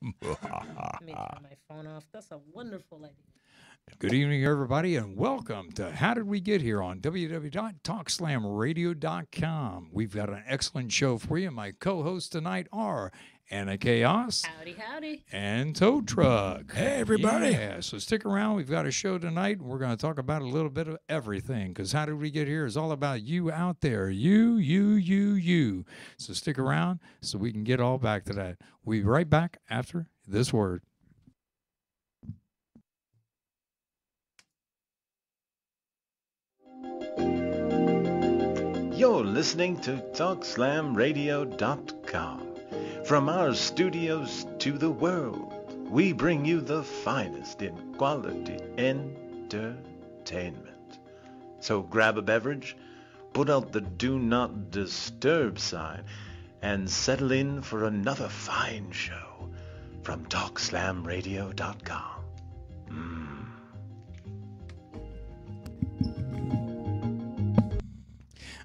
Let me turn my phone off. That's a wonderful idea. Good evening, everybody, and welcome to How Did We Get Here on www.talkslamradio.com. We've got an excellent show for you. My co-hosts tonight are Anna Chaos Howdy, howdy. and Tow Truck. Hey, everybody. Yeah, so stick around. We've got a show tonight, and we're going to talk about a little bit of everything because How Did We Get Here is all about you out there. You. So stick around so we can get all back to that. We'll be right back after this word. You're listening to TalkSlamRadio.com. From our studios to the world, we bring you the finest in quality entertainment. So grab a beverage, put out the Do Not Disturb sign, and settle in for another fine show from TalkSlamRadio.com.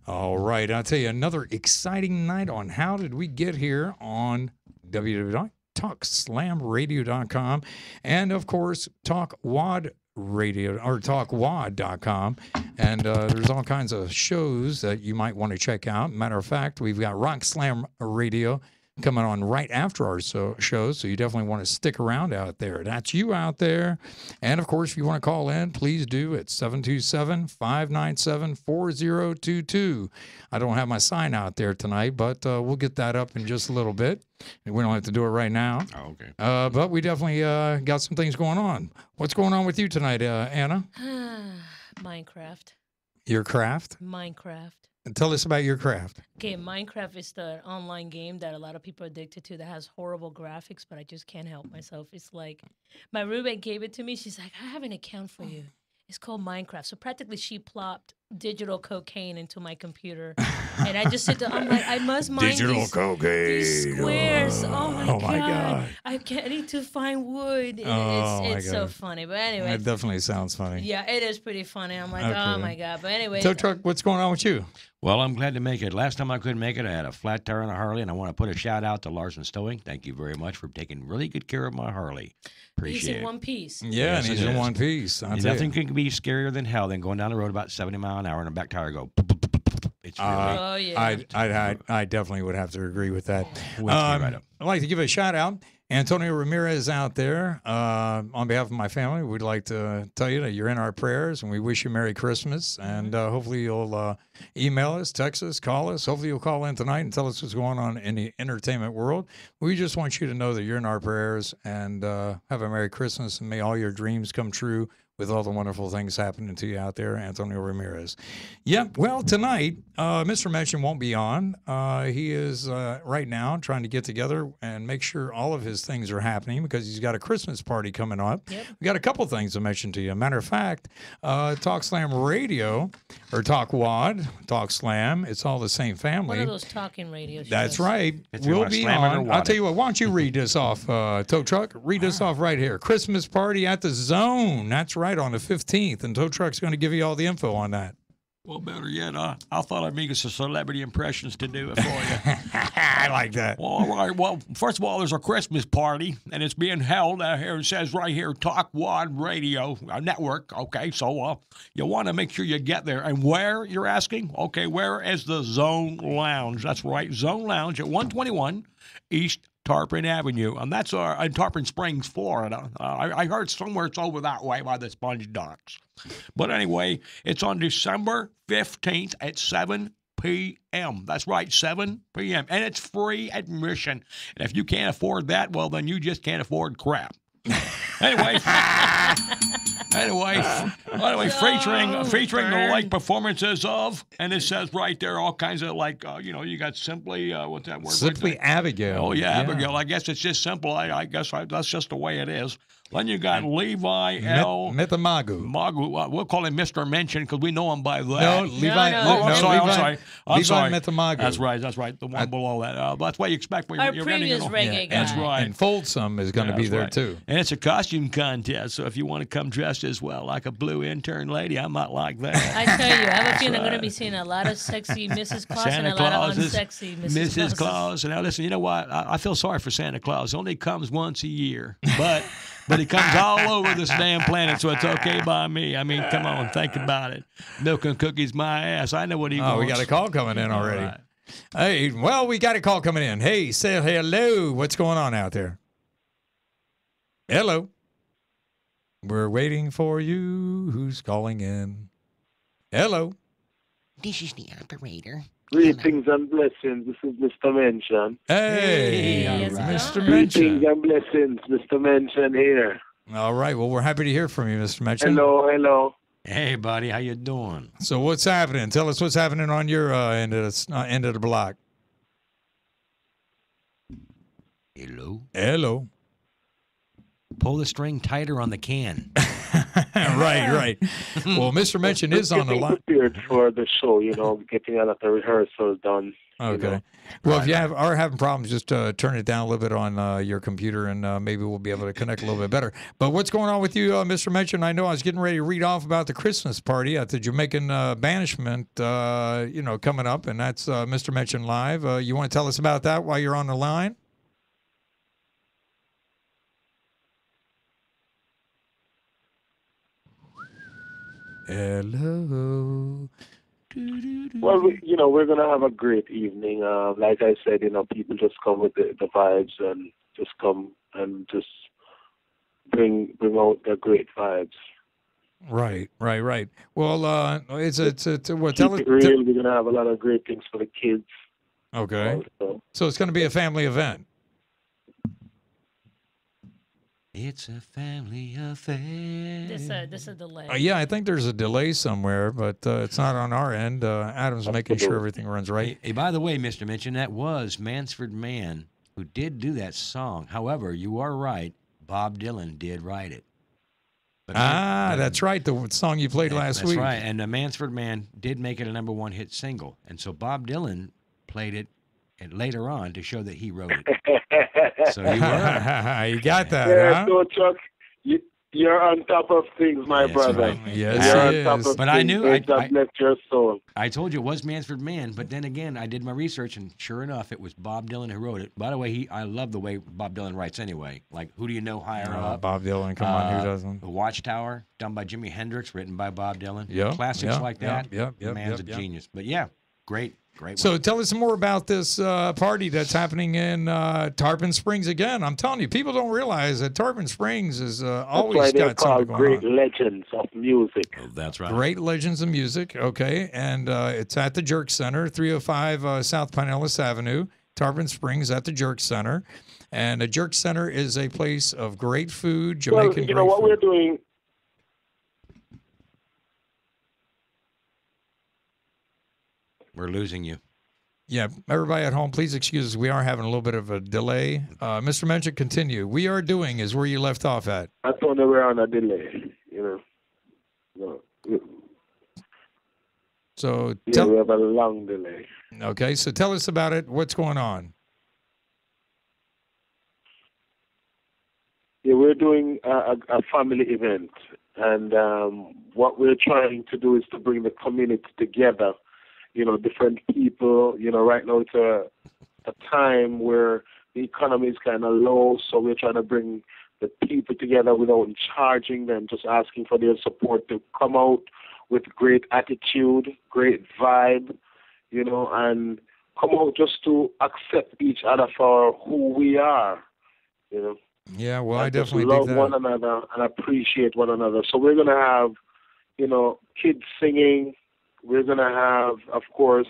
All right, I'll tell you another exciting night on How Did We Get Here on www.talkslamradio.com and, of course, TalkWad Radio or TalkWad.com. And there's all kinds of shows that you might want to check out. Matter of fact, we've got Rock Slam Radio coming on right after our show, so you definitely want to stick around out there. That's you out there. And, of course, if you want to call in, please do at 727-597-4022. I don't have my sign out there tonight, but we'll get that up in just a little bit. We don't have to do it right now. Oh, okay. But we definitely got some things going on. What's going on with you tonight, Anna? Minecraft. Your craft? Minecraft. Tell us about your craft. Okay, Minecraft is the online game that a lot of people are addicted to that has horrible graphics, but I just can't help myself. It's like my roommate gave it to me. She's like, I have an account for you. It's called Minecraft. So practically she plopped digital cocaine into my computer. And I just sit there, I'm like, I must mine these squares. Oh my God. I need to find wood. It's so funny. But anyway. That definitely sounds funny. Yeah, it is pretty funny. I'm like, Okay. oh my God. But anyway. Tow Truck, what's going on with you? Well, I'm glad to make it. Last time I couldn't make it, I had a flat tire on a Harley, and I want to put a shout out to Larson Stowing. Thank you very much for taking really good care of my Harley. Appreciate He's it. in one piece. Yeah, Yes, and he's it in is. one piece. I'll tell Nothing you. can be scarier than hell than going down the road about 70 miles an hour and a back tire go. It's really Oh, yeah. I definitely would have to agree with that. wakes me right up. I'd like to give a shout out. Antonio Ramirez out there, on behalf of my family, we'd like to tell you that you're in our prayers and we wish you Merry Christmas. And hopefully you'll email us, text us, call us. Hopefully you'll call in tonight and tell us what's going on in the entertainment world. We just want you to know that you're in our prayers and have a Merry Christmas and may all your dreams come true with all the wonderful things happening to you out there, Antonio Ramirez. Yep, well, tonight, Mr. Mention won't be on. He is right now trying to get together and make sure all of his things are happening because he's got a Christmas party coming up. Yep. We got a couple things to mention to you. Matter of fact, Talk Slam Radio, or Talk Wad, Talk Slam, it's all the same family. One of those talking radio shows. That's right. If you We'll wanna be slam it or on. wad I'll tell it. you what, why don't you read this off, Tow Truck? Read this off right here. Christmas party at the Zone. That's right, on the 15th. And Tow Truck's going to give you all the info on that. Well, better yet, I thought I'd make some celebrity impressions to do it for you. I like that. Well, all right. Well, first of all, there's a Christmas party, and it's being held out here. It says right here, Talk Wad Radio Network. Okay, so you want to make sure you get there. And where, you're asking? Okay, where is the Zone Lounge? That's right, Zone Lounge at 121 East Tarpon Avenue, and that's in Tarpon Springs, Florida. I heard somewhere it's over that way by the Sponge Docks. But anyway, it's on December 15th at 7 p.m. That's right, 7 p.m. And it's free admission. And if you can't afford that, well, then you just can't afford crap. Anyway, featuring the like performances of, and it says right there all kinds of like, you got Simply, what's that word? Simply Abigail. Oh, yeah, Abigail. I guess it's just simple. I guess that's just the way it is. Then you got Levi L. Mithamagu. Magu. We'll call him Mr. Mention because we know him by that. No, Levi. no. Oh, I'm sorry. Levi Mithamagu. That's right. The one below that. That's what you expect when Our you're renting previous it. reggae guy. That's right. And Foldsome is going to be That's there right. too. And it's a costume contest, so if you want to come dressed as well, like a blue new intern lady. I'm not like that. I tell you, I have a feeling I'm going to be seeing a lot of sexy Mrs. Claus and Santa a lot Claus of is unsexy Mrs. Mrs. Claus. And now listen, you know what? I feel sorry for Santa Claus. He only comes once a year, but he comes all over this damn planet, so it's okay by me. I mean, come on, think about it. Milk and cookies, my ass. I know what he wants. Oh, we got a call coming in already. All right. Hey, well, we got a call coming in. Hey, say hello. What's going on out there? Hello. We're waiting for you. Who's calling in? Hello. This is the operator. Greetings and blessings. This is Mr. Mention. Hey, Hey, how's it Mr. going? Greetings Mention. and blessings, Mr. Mention here. All right. Well, we're happy to hear from you, Mr. Mention. Hello. Hey, buddy, how you doing? So what's happening? Tell us what's happening on your end of the block. Hello. Hello. Pull the string tighter on the can. right. Well, Mr. Mention is on the Getting line. prepared for the show, getting a lot of rehearsals done. Okay. Well, if you are having problems, just turn it down a little bit on your computer, and maybe we'll be able to connect a little bit better. But what's going on with you, Mr. Mention? I know I was getting ready to read off about the Christmas party at the Jamaican Banishment, coming up, and that's Mr. Mention Live. You want to tell us about that while you're on the line? Hello. Well, we're going to have a great evening. Like I said, people just come with the vibes and just come and just bring out the great vibes. Right. Well, it's what? Keep it real. We're going to have a lot of great things for the kids. Okay. Also. So it's going to be a family event. It's a family affair. This a delay. Yeah, I think there's a delay somewhere, but it's not on our end. Adam's making sure everything runs right. Hey, by the way, Mr. Mention, that was Mansford Mann who did do that song. However, you are right. Bob Dylan did write it. But That's right. The song you played last week. That's right. And Mansford Mann did make it a #1 hit single. And so Bob Dylan played it later on to show that he wrote it. So you were. You got that, Yeah, huh? so Chuck, you're on top of things, my Yes, brother. right. Yes, You're he on top is. of But things. I knew- May I- God bless your soul. I told you it was Mansford Mann, but then again, I did my research, and sure enough, it was Bob Dylan who wrote it. By the way, I love the way Bob Dylan writes anyway. Like, Who Do You Know Higher Up? Bob Dylan, come on, who doesn't? The Watchtower, done by Jimi Hendrix, written by Bob Dylan. Yeah, Classics yeah, like yeah, that. yeah, The yeah, man's yeah, a yeah. genius. But yeah, great So one. tell us more about this party that's happening in Tarpon Springs again. I'm telling you, people don't realize that Tarpon Springs is That's why always they're got something called going great on. legends of music. Oh, that's right. Great Legends of Music, okay, and it's at the Jerk Center, 305 South Pinellas Avenue, Tarpon Springs at the Jerk Center. And the Jerk Center is a place of great food, Jamaican Well, what we're doing. We're losing you. Yeah, everybody at home, please excuse us. We are having a little bit of a delay. Mr. Mention, continue. We are doing is where you left off at. I thought they were on a delay. No. So Yeah, we have a long delay. okay, so tell us about it. What's going on? Yeah, we're doing a family event, and what we're trying to do is to bring the community together. Different people. Right now it's a time where the economy is kind of low, so we're trying to bring the people together without charging them, just asking for their support to come out with great attitude, great vibe, and come out just to accept each other for who we are, Yeah, well, I and just definitely love dig one that. another and appreciate one another. So we're gonna have, kids singing. We're gonna have, of course,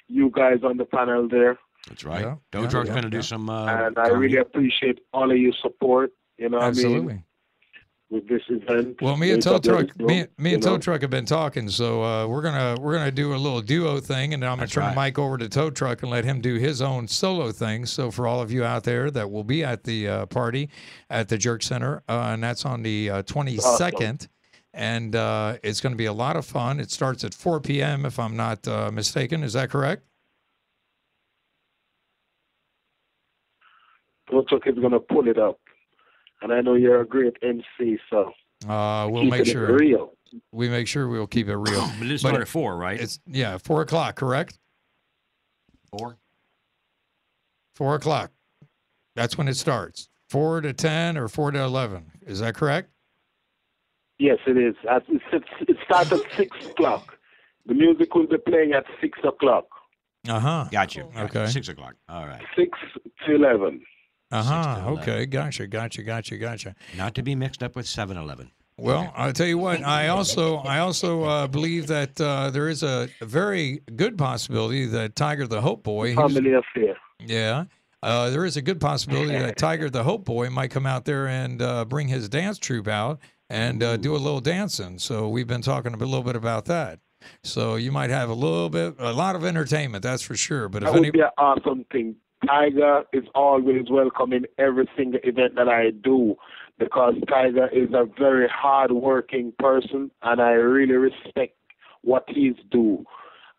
you guys on the panel there, That's right. Yeah, Doe yeah, Truck's yeah, going to yeah. do some. and I really appreciate all of your support. What I Absolutely. mean, with this event. Well, me and May Tow God bless Truck, you, me and Tow Truck have been talking, so we're gonna do a little duo thing, and then I'm gonna That's turn the right. mic over to Tow Truck and let him do his own solo thing. So for all of you out there that will be at the party at the Jerk Center, and that's on the 22nd, and it's going to be a lot of fun. It starts at 4 p.m. if I'm not mistaken. Is that correct? Tow Truck is gonna pull it up, and I know you're a great MC, so We'll keep make it sure. real. we make sure we'll keep it real. But it But started at 4, right? It's 4 o'clock, correct? 4. 4 o'clock. That's when it starts. 4 to 10 or 4 to 11. Is that correct? Yes, it is. It starts at 6 o'clock. The music will be playing at 6 o'clock. Got you. Okay. 6 o'clock. All right. 6 to 11. 6 to 11. Okay. Gotcha. Not to be mixed up with 7-Eleven. Well, I'll tell you what. I also believe that there is a very good possibility that Tiger the Hope Boy. Family affair. Yeah. There is a good possibility that Tiger the Hope Boy might come out there and bring his dance troupe out and do a little dancing. So we've been talking a little bit about that. So you might have a lot of entertainment, that's for sure. But That would be an awesome thing. Tiger is always welcome in every single event that I do because Tiger is a very hard-working person, and I really respect what he's do.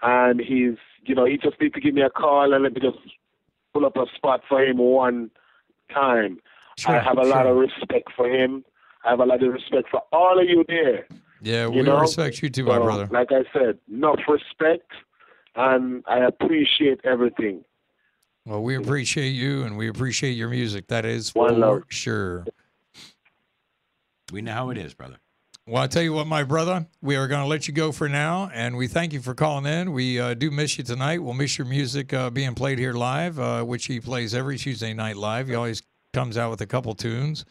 And he just needs to give me a call and let me just pull up a spot for him one time. Sure, I have a lot of respect for him. I have a lot of respect for all of you there. Yeah, we respect you too, my brother. Like I said, enough respect, and I appreciate everything. Well, we appreciate you, and we appreciate your music. That is One for love. sure. We know how it is, brother. Well, I'll tell you what, my brother, we are going to let you go for now, and we thank you for calling in. We do miss you tonight. We'll miss your music being played here live, which he plays every Tuesday night live. He always comes out with a couple tunes.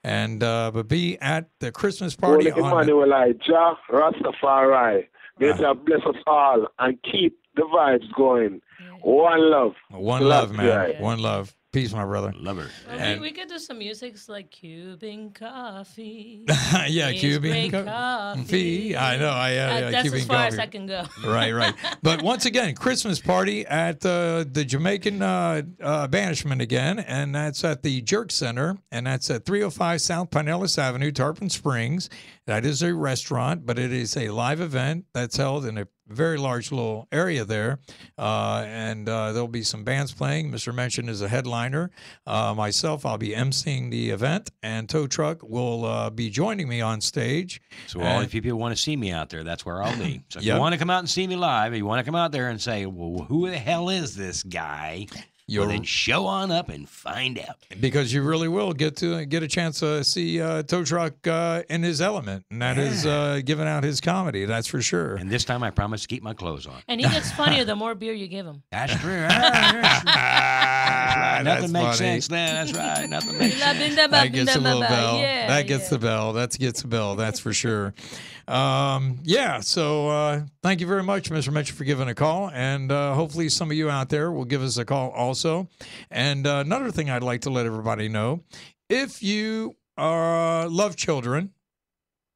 And but be at the Christmas party Holy on Emmanuel Jah Rastafari. May Jah bless us all and keep the vibes going. One love. One love, man. Yeah. One love. Peace, my brother. Love her. Well, we could do some music like Cuban coffee. Yeah, It's Cuban great coffee. I know. That's Cuban as far as coffee. I can go. Right. But once again, Christmas party at the Jamaican Banishment again, and that's at the Jerk Center, and that's at 305 South Pinellas Avenue, Tarpon Springs. That is a restaurant, but it is a live event that's held in a very large little area there, and there'll be some bands playing. Mr. Mention is a headliner. Myself, I'll be emceeing the event, and Tow Truck will be joining me on stage. So all of you people want to see me out there, that's where I'll be. So if Yep. you want to come out and see me live, you want to come out there and say, well, who the hell is this guy? Well, then show on up and find out. Because you really will get a chance to see Tow Truck in his element, and that is giving out his comedy. That's for sure. And this time I promise to keep my clothes on. And he gets funnier the more beer you give him. That's true. That's right. Nothing makes funny. sense then. That's right. Nothing makes sense. That gets a little bell. Yeah, that gets the bell. That gets the bell. That's for sure. So thank you very much, Mr. Mitchell, for giving a call. And hopefully some of you out there will give us a call also. And another thing I'd like to let everybody know, if you love children,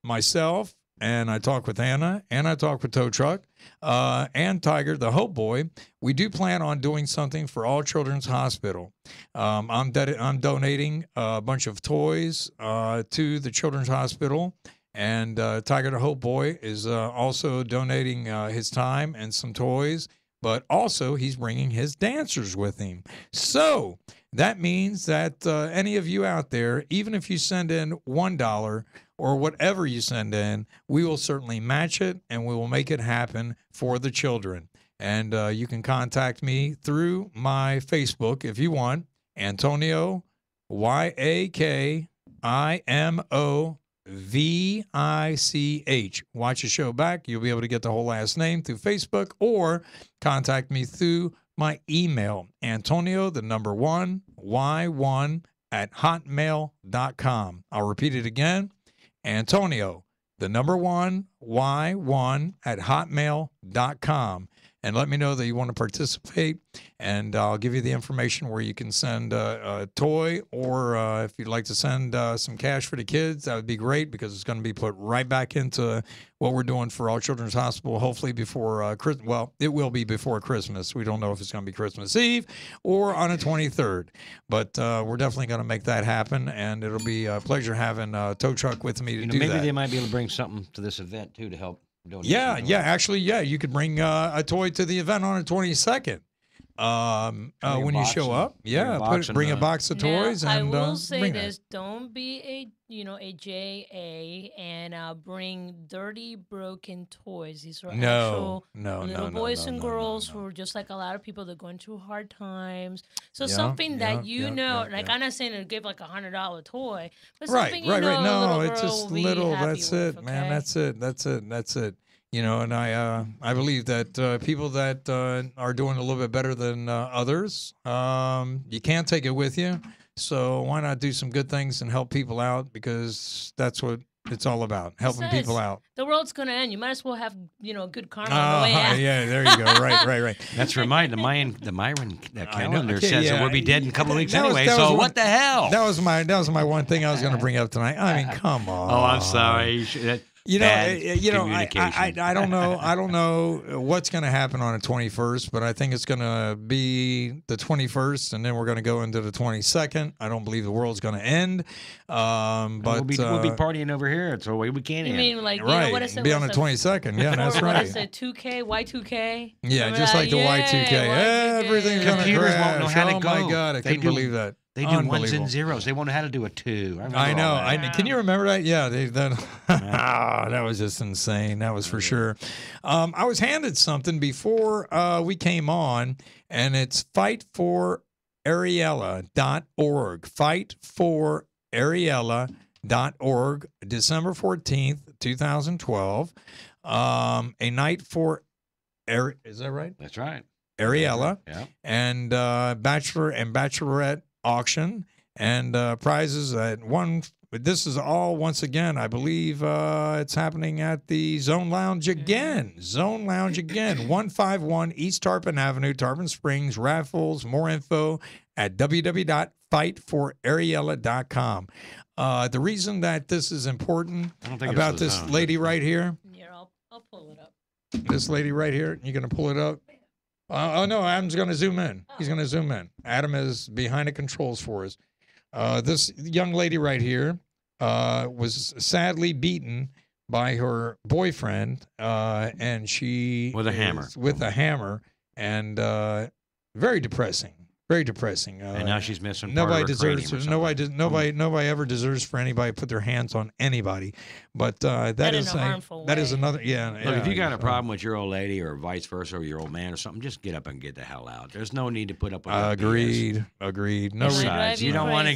myself, and I talk with Anna, and I talk with Tow Truck, and Tiger, the Hope Boy, we do plan on doing something for All Children's Hospital. I'm donating a bunch of toys to the Children's Hospital, and Tiger, the Hope Boy, is also donating his time and some toys, but also he's bringing his dancers with him. So that means that any of you out there, even if you send in $1 or whatever you send in, we will certainly match it and we will make it happen for the children. And you can contact me through my Facebook if you want, Antonio, YAKIMOVICH. Watch the show back. You'll be able to get the whole last name through Facebook, or contact me through my email, Antonio, the number 1, Y1 @hotmail.com. I'll repeat it again, Antonio, the number 1, Y1 @hotmail.com. And let me know that you want to participate, and I'll give you the information where you can send a toy, or if you'd like to send some cash for the kids, that would be great, because it's going to be put right back into what we're doing for All Children's Hospital, hopefully before Christmas. Well, it will be before Christmas. We don't know if it's going to be Christmas Eve or on the 23rd, but we're definitely going to make that happen, and it'll be a pleasure having Tow Truck with me to do maybe that. they might be able to bring something to this event, too, to help donate. Yeah, actually, you could bring a toy to the event on the 22nd. Bring a when you box show and- up. bring a Yeah, box and, bring a box of toys Now, I and will say bring this: it. don't be a JA and bring dirty, broken toys. These are No, actual no, little no, no, boys no, and no, no, girls no. who are just like a lot of people. They're going through hard times. So Yeah, something yeah, that you yeah, know, yeah, like yeah. I'm not saying to give like $100 toy, but Right, something you right, right. know a No, little it's girl just will be little. happy That's with, it, man. okay? That's it. That's it. That's it. You know, and I believe that people that are doing a little bit better than others, you can't take it with you. So why not do some good things and help people out? Because that's what it's all about, helping people Besides, out. the world's gonna end. You might as well have good karma on the way out. Yeah, there you go. Right, right, right. That's right. The Myron calendar Okay, says yeah. that we'll be dead in a couple of weeks That was- anyway. that was So one- what the hell? That was my one thing I was going to bring up tonight. I mean, come on. Oh, I'm sorry. You know, Bad I communication. don't know. I don't know what's going to happen on the 21st, but I think it's going to be the 21st, and then we're going to go into the 22nd. I don't believe the world's going to end. But we'll be partying over here, so we can't. You end. mean like right, what is it? be on the what's 22nd. Yeah, that's What right. is it? 2K, Y2K. Yeah, Remember just that? like the Yay, Y2K. Y2K. Everything's going to Computers crash. won't know how to Oh my go. God, I They couldn't do- believe that. They do ones Unbelievable. and zeros. They won't know how to do a 2. remember I know. all that. Can you remember that? Yeah, that was just insane. That was for sure. I was handed something before we came on, and it's fightforariella.org. Fightforariella.org, December 14th, 2012. A night for is that right? That's right. Ariella Yeah. and bachelor and bachelorette auction and prizes at one. This is all once again. I believe it's happening at the Zone Lounge again. Zone Lounge again. 151 East Tarpon Avenue, Tarpon Springs. Raffles. More info at www.fightforariella.com. The reason that this is important I don't think it's about the this Zone. lady right here. Here, I'll pull it up. This lady right here. You're gonna pull it up. Oh no, Adam's going to zoom in. He's going to zoom in. Adam is behind the controls for us. This young lady right here was sadly beaten by her boyfriend, and she With a hammer. With a hammer, and very depressing. Very depressing. And now she's missing Nobody part of her deserves. cranium or Nobody. something. Nobody ever deserves for anybody to put their hands on anybody. But that in is a harmful that is way. another. Yeah. Look, if you got a yeah. problem with your old lady or vice versa, or your old man or something, just get up and get the hell out. There's no need to put up with that BS. Agreed. No. It might re- drive Besides, you you don't want to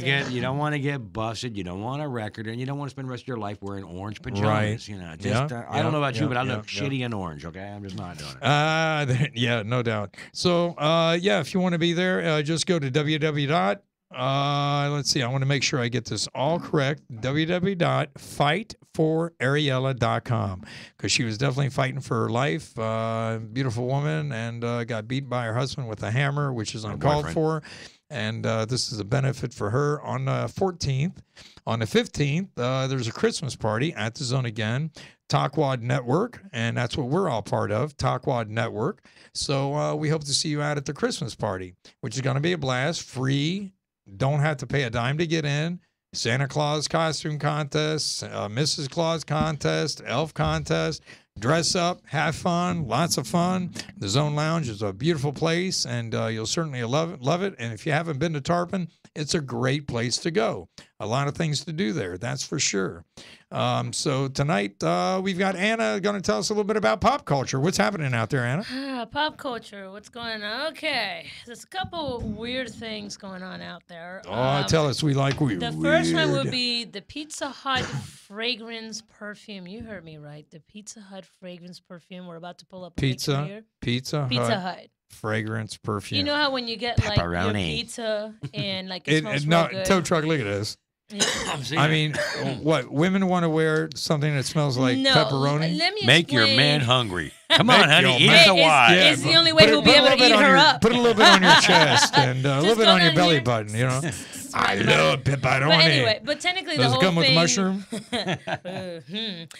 crazy. get busted. You don't want a record, and you don't want to spend the rest of your life wearing orange pajamas. Right. You know, Yeah, just I don't know about yeah, you, but I yeah, look yeah. shitty in orange. Okay, I'm just not doing it. Yeah, no doubt. So, yeah, if you want to be there, just go to www. Let's see. I want to make sure I get this all correct. www.fightforariella.com, because she was definitely fighting for her life. Beautiful woman, and got beat by her husband with a hammer, which is uncalled boyfriend. for. And this is a benefit for her on the 14th. On the 15th, there's a Christmas party at the Zone again. Talkwad Network, and that's what we're all part of, Talkwad Network. So we hope to see you out at the Christmas party, which is going to be a blast, free. Don't have to pay a dime to get in. Santa Claus costume contest, Mrs. Claus contest, elf contest. Dress up, have fun, lots of fun. The Zone Lounge is a beautiful place, and you'll certainly love it. And if you haven't been to Tarpon, it's a great place to go. A lot of things to do there, that's for sure. So tonight we've got Anna going to tell us a little bit about pop culture. What's happening out there, Anna? Pop culture. What's going on? Okay, there's a couple weird things going on out there. Oh, tell us. We like weird. The first one would be the Pizza Hut fragrance perfume. You heard me right. The Pizza Hut fragrance perfume. We're about to pull up a picture here. Pizza Pizza Hut. fragrance perfume. You know how when you get like your Pepperoni. pizza and like it smells no, real good. tow truck. Look at this. Yeah. I mean, what women want to wear something that smells like no, pepperoni? Let me Make your explain. man hungry. Come on, Make honey, your eat man- us a Hey, wine. it's the only way he'll be able to eat her up. Put a little bit on your chest and a little Just bit go on your down belly here. button. You know, I Right love But pepperoni. anyway, but technically Does the it whole come with thing. mushroom?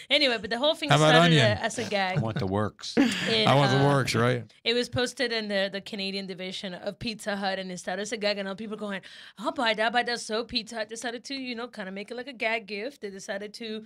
Anyway, but the whole thing How about started onion? as a I gag. want the works. in, I want the works, right? It was posted in the Canadian division of Pizza Hut, and it started as a gag, and all people going, "I'll buy that." So Pizza Hut decided to, kind of make it like a gag gift. They decided to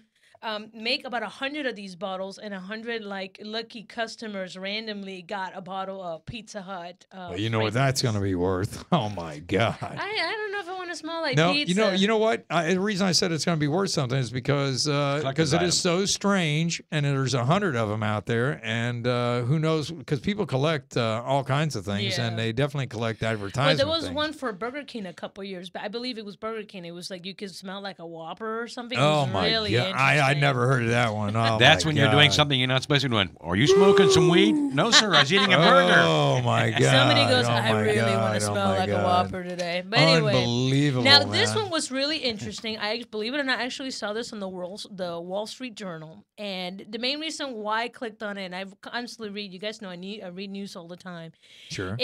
make about 100 of these bottles, and 100 like lucky customers randomly got a bottle of Pizza Hut. Well, you know what that's going to be worth? Oh my God! I don't know if I want to smell like No, pizza. you know what? The reason I said it's going to be worth something is because it is so strange, and there's 100 of them out there, and who knows? Because people collect all kinds of things, and they definitely collect advertisements. Well, there was one for Burger King a couple years back. I believe it was Burger King. It was like you could smell like a Whopper or something. It was my really God! I never heard of that one. Oh, That's my when you're doing God. something you're not supposed to be doing. Are you smoking some weed? No, sir. I was eating a burger. Oh my God! Somebody goes, oh I my really God, want to oh smell my like a God. Whopper today. But anyway, Unbelievable. now this man. one was really interesting. I believe it or not, I actually saw this on the Wall Street Journal, and the main reason why I clicked on it, and I constantly read. You guys know I read news all the time. Sure.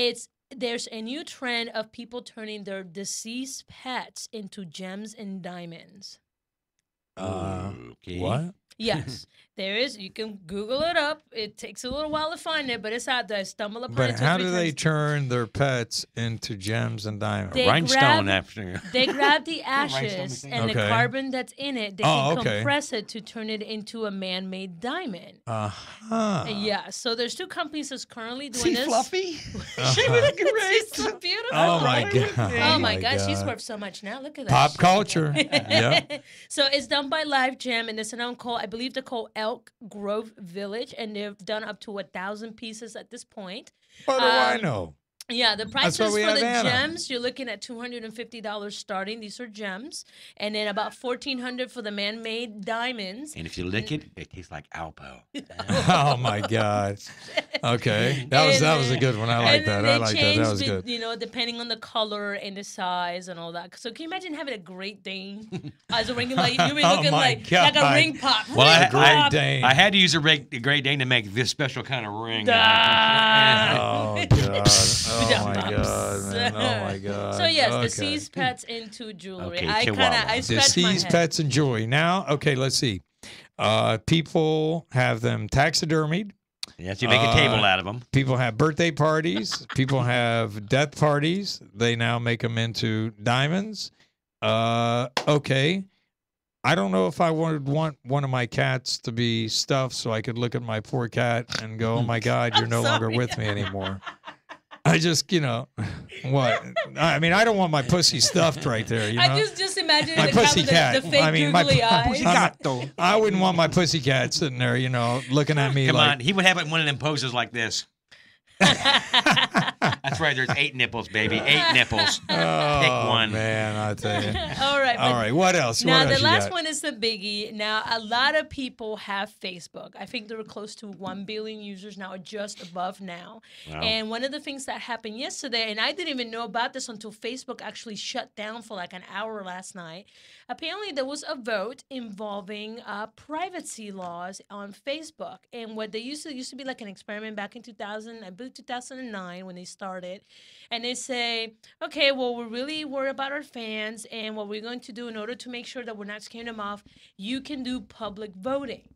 There's a new trend of people turning their deceased pets into gems and diamonds. Okay. What? Yes, there is. You can Google it up. It takes a little while to find it, but it's out there. I stumble upon it. But two or how three do they times. turn their pets into gems and diamonds? They Rhinestone grab- after. They grab the Rhinestone ashes thing. and the Okay. carbon that's in it. They Oh, can okay. compress it to turn it into a man-made diamond. Uh-huh. Yeah, so there's two companies that's currently doing See this. Fluffy? She's so beautiful. Oh my God. Oh my God, she's worth so much now. Look at that. Pop shit. culture. Yeah. So it's done by Live Gem, and it's an called, I believe they're called Elk Grove Village, and they've done up to 1,000 pieces at this point. What do I know? Yeah, the prices what we for have the Anna. gems, you're looking at $250 starting. These are gems, and then about $1,400 for the man-made diamonds. And if you lick it, it tastes like Alpo. Oh my God. Okay. That was a good one. I like And that. they I like that. That changed was it, good. you know, depending on the color and the size and all that. So can you imagine having a Great Dane as a ring? Like you'd be Oh looking my like a God. ring pop. Well, Ring pop. Great Dane. I had to use a Great Dane to make this special kind of ring. Ah. Oh God. Oh my God. Man. Oh my God. So yes, Okay. deceased pets into jewelry. Okay, I Chihuahua. scratched my Deceased head. pets and jewelry. Now, okay, let's see. People have them taxidermied. Yes, you make a table out of them. People have birthday parties. People have death parties. They now make them into diamonds. Okay. I don't know if I would want one of my cats to be stuffed so I could look at my poor cat and go, oh my God, you're no longer sorry. with me anymore. I just, what? I mean, I don't want my pussy stuffed right there, you know? I just imagine My the cat pussy with cat. the fake I mean, my googly eyes. pussycat. I wouldn't want my pussy cat sitting there, looking at me Come like, on, he would have it in one of them poses like this. That's right. There's 8 nipples, baby. 8 nipples. oh, Pick one. man, I tell you. All right. All but right, what else? Now, What else the you last got? one is the biggie. Now, a lot of people have Facebook. I think there were close to 1 billion users now, or just above now. Wow. And one of the things that happened yesterday, and I didn't even know about this until Facebook actually shut down for like an hour last night. Apparently, there was a vote involving privacy laws on Facebook. And what they used to be like an experiment back in 2000, I believe 2009 when they started. And they say, okay, well, we're really worried about our fans, and what we're going to do in order to make sure that we're not scaring them off, you can do public voting.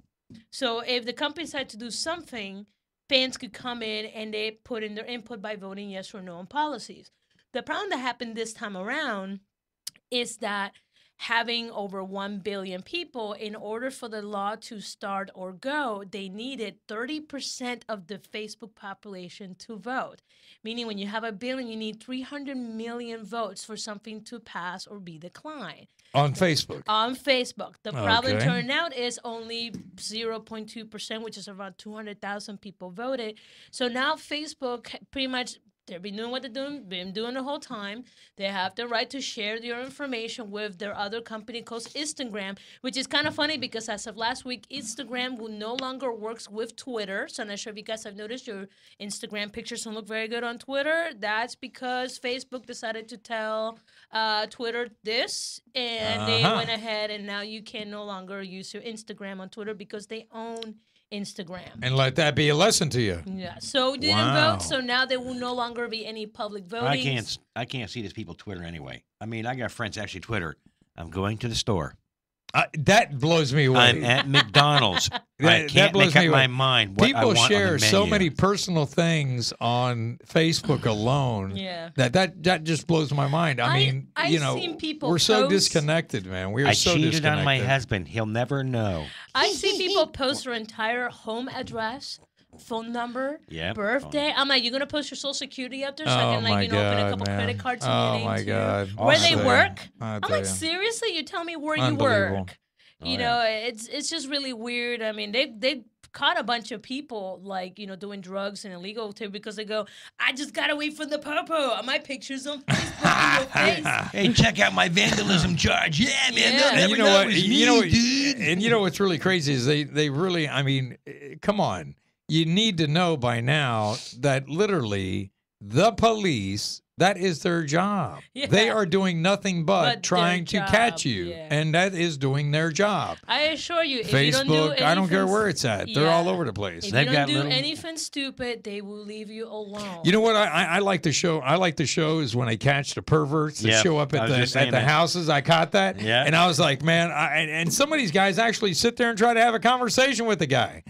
So if the company decide to do something, fans could come in and they put in their input by voting yes or no on policies. The problem that happened this time around is that having over 1 billion people, in order for the law to start or go, they needed 30% of the Facebook population to vote. Meaning when you have 1 billion, you need 300 million votes for something to pass or be declined. On Facebook. On Facebook. The problem Okay. turned out is only 0.2%, which is around 200,000 people voted. So now Facebook pretty much, they've been doing what been doing the whole time. They have the right to share your information with their other company called Instagram, which is kind of funny because as of last week, Instagram will no longer works with Twitter. So I'm not sure if you guys have noticed your Instagram pictures don't look very good on Twitter. That's because Facebook decided to tell Twitter this, and they went ahead and now you can no longer use your Instagram on Twitter because they own Instagram. And let that be a lesson to you. Yeah, so we didn't Wow. vote, so now there will no longer be any public voting. I can't see these people Twitter anyway. I mean, I got friends actually Twitter. I'm going to the store. That blows me away. I'm at McDonald's. I That can't blows make up me my away. mind what I People want on the share so menu. many personal things on Facebook alone. Yeah. That just blows my mind. I mean, I've you know, seen people we're so post- disconnected, man. We are I so cheated disconnected. on my husband. He'll never know. I see people post their entire home address, phone number, Yep. birthday. I'm like, you're gonna post your social security up there so I Oh can, my like, open a God, couple man. credit cards in Oh your name my too. God. Where they Awesome. work. I I'm tell like, ya. seriously, you tell me where you Unbelievable. work. You know, it's just really weird. I mean, they caught a bunch of people like, you know, doing drugs and illegal too because they go, I just gotta wait for the popo. My pictures on Facebook in your face. Hey, check out my vandalism charge. Yeah, man. Yeah. They'll And never you know what? it was You know me, what? dude. And you know what's really crazy is they really. I mean, come on. You need to know by now that literally the police. That is their job. Yeah. They are doing nothing but But their trying to catch job, you, yeah. and that is doing their job. I assure you, if you don't do Facebook, I don't care anything- where it's at. They're all over the place. If They've you got don't do little- anything stupid, they will leave you alone. You know what I like the show? I like the shows when they catch the perverts that Yeah, show up I at was just saying the that. houses. I caught that, Yeah. and I was like, man, and some of these guys actually sit there and try to have a conversation with the guy.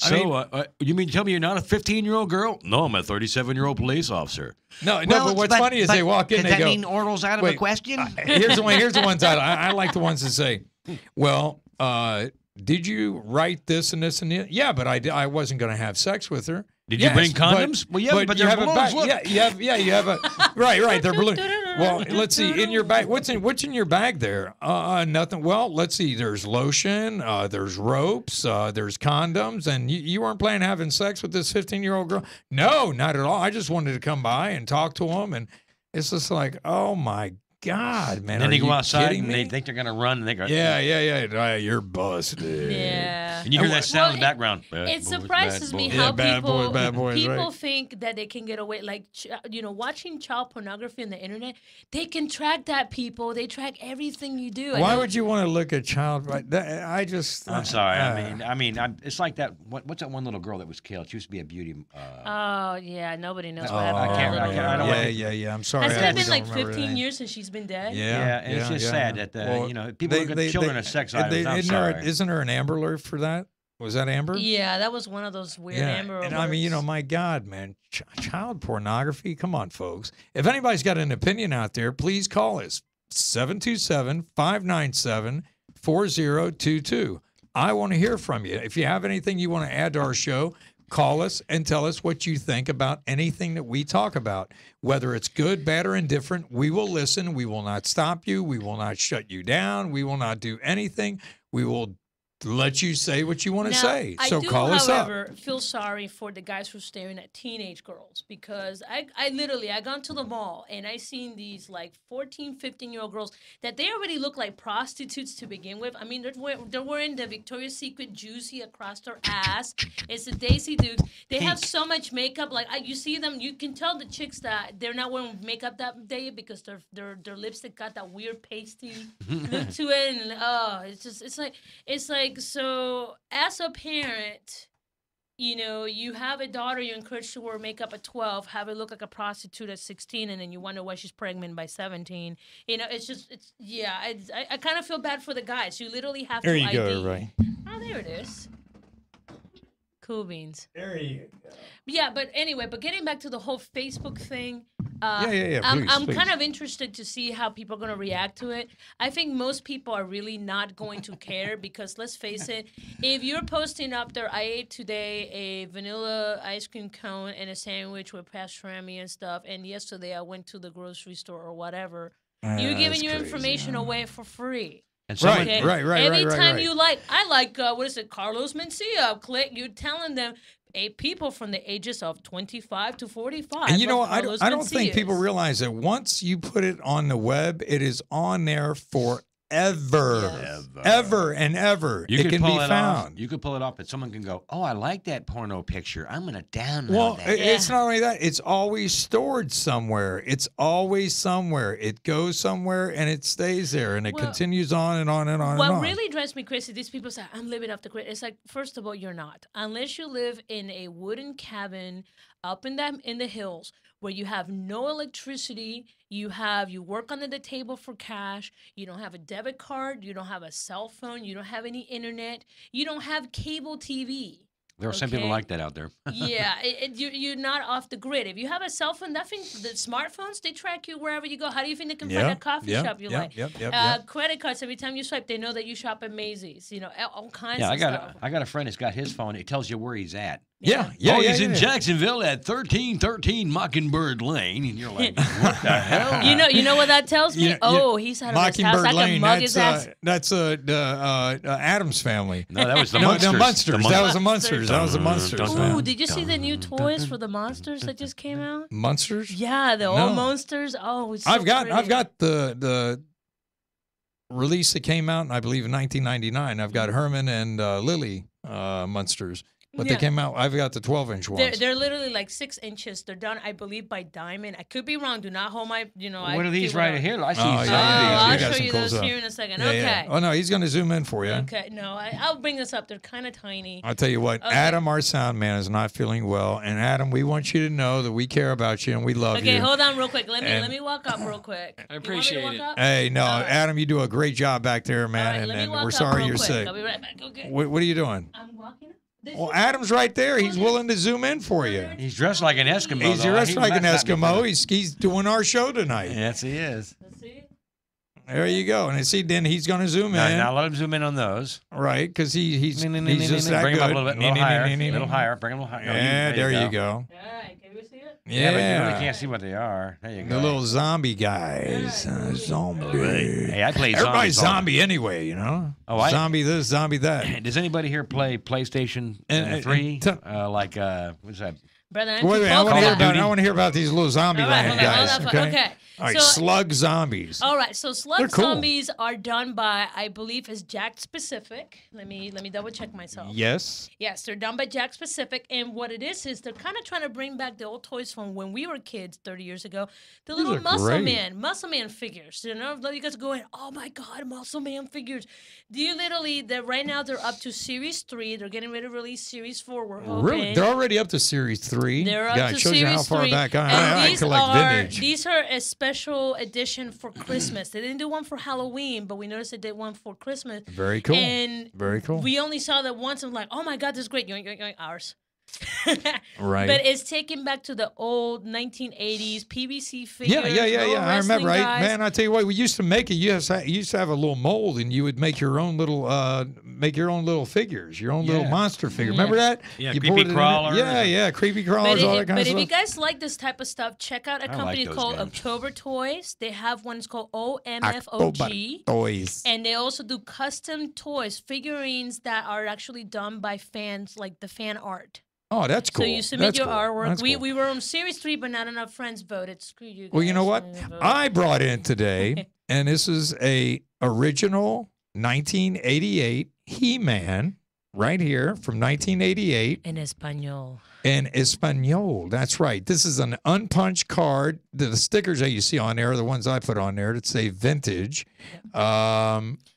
I mean, So, you mean to tell me you're not a 15-year-old girl? No, I'm a 37-year-old police officer. no, but what's funny is they walk in, Does they that go, mean oral's out of wait, the question? Here's the ones I like the ones that say, well, did you write this and this and that? Yeah, but I wasn't going to have sex with her. Did you bring condoms? Well, yeah, but you they're have a balloons, bag. look. You have a right. They're balloons. Well, let's see. In your bag, what's in your bag there? Nothing. Well, let's see. There's lotion. There's ropes. There's condoms. And you weren't planning on having sex with this 15-year-old girl? No, not at all. I just wanted to come by and talk to him. And it's just like, oh my God, man. And then are they go you outside kidding and they me? think they're going to run. And they go, Yeah. You're busted. Yeah. And you hear that sound in the Well, background. Bad It boys, surprises bad me boys. how Yeah, bad people boys, bad boys, people right. think that they can get away, like watching child pornography on the internet. They can track that, people. They track everything you do. Why would you want to look at child? I just. I'm sorry. I mean, it's like that. What's that one little girl that was killed? She used to be a beauty. Oh yeah, nobody knows Oh, what happened. I to can't- that I little can't- I don't girl. wanna- Yeah. I'm sorry. Hasn't I it been don't like remember 15 that. years since she's been dead? Yeah, and it's just sad that people look at children as sex items. I'm sorry. Isn't there an Amber Alert for that? Was that Amber? Yeah, that was one of those weird Amber And I mean, Alerts. my God, man, child pornography. Come on, folks. If anybody's got an opinion out there, please call us 727-597-4022. I want to hear from you. If you have anything you want to add to our show, call us and tell us what you think about anything that we talk about. Whether it's good, bad, or indifferent, we will listen. We will not stop you. We will not shut you down. We will not do anything. We will let you say what you want to Now, say. So I do, call us up. however, feel sorry for the guys who are staring at teenage girls because I literally, I gone to the mall and I seen these like 14, 15-year-old girls that they already look like prostitutes to begin with. I mean, they're wearing the Victoria's Secret Juicy across their ass. It's the Daisy Dukes. They have so much makeup. Like you see them, you can tell the chicks that they're not wearing makeup that day because their lipstick got that weird pasty look to it. And it's like, so as a parent, you have a daughter, you encourage to wear makeup at 12, have her look like a prostitute at 16, and then you wonder why she's pregnant by 17. I kind of feel bad for the guys. You literally have There to you ID. go, right? Oh, there it is. Cool beans. There you go. Yeah, but anyway, getting back to the whole Facebook thing, Yeah. I'm Please. kind of interested to see how people are going to react to it. I think most people are really not going to care because let's face it, if you're posting up there, I ate today a vanilla ice cream cone and a sandwich with pastrami and stuff, and yesterday I went to the grocery store or whatever, you're giving that's your crazy, information huh? away for free. And someone, Right, right. Every time right. you I like what is it, Carlos Mencia? Click. You're telling them people from the ages of 25 to 45. And you know love what? I Carlos don't think people Mencias. realize that once you put it on the web, it is on there forever. Yes. Ever and ever. you it could can pull be it found. off. You could pull it off, and someone can go, "Oh, I like that porno picture. I'm gonna download Well, that." it's not only that, it's always stored somewhere. It's always somewhere. It goes somewhere and it stays there and it Well, continues on and on and on What and on. really drives me crazy, these people say, I'm living off the grid. It's like, first of all, you're not. Unless you live in a wooden cabin up in the hills where you have no electricity, you work under the table for cash, you don't have a debit card, you don't have a cell phone, you don't have any internet, you don't have cable TV. There are some people Okay. like that out there. Yeah, you're not off the grid. If you have a cell phone, the smartphones, they track you wherever you go. How do you think they can find a coffee shop you like? Credit cards, every time you swipe, they know that you shop at Macy's. You know, all kinds Yeah, of stuff. I got a friend that's got his phone. It tells you where he's at. He's in Jacksonville at 1313 Mockingbird Lane, and you're like, what the hell? You know what that tells me? He's out of his house. Mockingbird I can Lane. mug his ass. That's the Adams family. No, that was the No, Munsters. the Munsters. That was the Munsters. Munsters. That was the Munsters. Ooh, man. did you see the new toys for the monsters that just came out? Munsters? Yeah, the No. old monsters. Oh, it's so I've got pretty. the release that came out, I believe, in 1999. I've got Herman and Lily Munsters. But they Yeah. came out, I've got the 12-inch ones. They're literally like 6 inches. They're done, I believe, by Diamond. I could be wrong. Do not hold my, What are these right here? I see Oh, some yeah, of these. I'll You got show some you cool those stuff. here in a second. Yeah, Okay. yeah. Oh, no, he's going to zoom in for you. Okay. No, I'll bring this up. They're kind of tiny. I'll tell you what, Okay. Adam, our sound man, is not feeling well. And Adam, we want you to know that we care about you and we love Okay, you. hold on real quick. Let And- me walk up real quick. I appreciate it. Hey, no, All right. Adam, you do a great job back there, man. All right, let me and walk we're up sorry real you're quick. sick. I'll be right back. Okay. What are you doing? I'm walking up. This Well, is- Adam's right there. He's willing to zoom in for you. He's dressed like an Eskimo. He's though. dressed He like an must not be Eskimo. good. He's doing our show tonight. Yes, he is. Let's see. There you go. And see, then he's going to zoom in. Now let him zoom in on those. Right, because he's just that Bring good. him up a little higher. A little higher. Bring him a little higher. Yeah, there you go. All right, can we see it? Yeah, but you Yeah. really can't see what they are. There you go. The little zombie guys. Zombie. Hey, I played Everybody's zombies all- zombie anyway, you know? Oh, I- Zombie this, zombie that. Does anybody here play PlayStation And- 3? t- What's that? Brother, Wait, wait, I Call want of to hear Duty. I want to hear about these little zombie All right, land hold on, guys. hold on, okay. All right, So- slug zombies. All right, so They're slug cool. zombies are done by, I believe, is Jack Specific. Let me double check myself. Yes. Yes, they're done by Jack Specific, and what it is they're kind of trying to bring back the old toys from when we were kids 30 years ago. The These little are great. Muscle Man figures. You know, you guys are going, oh my God, Muscle Man figures. Right now they're up to Series 3. They're getting ready to release Series 4. We're hoping. Really? They're already up to Series 3. They're up yeah, to it shows Series you how far 3. back And I these collect are, vintage. These are a special edition for Christmas. They didn't do one for Halloween, but we noticed they did one for Christmas. Very cool. And Very cool. we only saw that once and like, oh my God, this is great. Yoink, yoink, yoink, ours. Right. But it's taken back to the old 1980s PVC figures. Yeah. little I remember. wrestling Right, guys. man. I tell you what, we used to make it. You used to have a little mold, and you would make your own little figures, your own little Yeah. monster figure. Remember that? Yeah, you creepy poured it in it. crawlers. Yeah, creepy crawlers, all that kind But of if you stuff. guys like this type of stuff, check out a I like company those called games. October Toys. They have one. It's called OMFOG. Toys. And they also do custom toys, figurines that are actually done by fans, like the fan art. Oh, that's cool. So you submit That's your cool. artwork. That's We cool. were on Series 3, but not enough friends voted. Screw you guys. Well, you know what? Vote. I brought in today, and this is a original 1988 He-Man right here from 1988 In Espanol. in Espanol. That's right. This is an unpunched card. The stickers that you see on there are the ones I put on there that say vintage.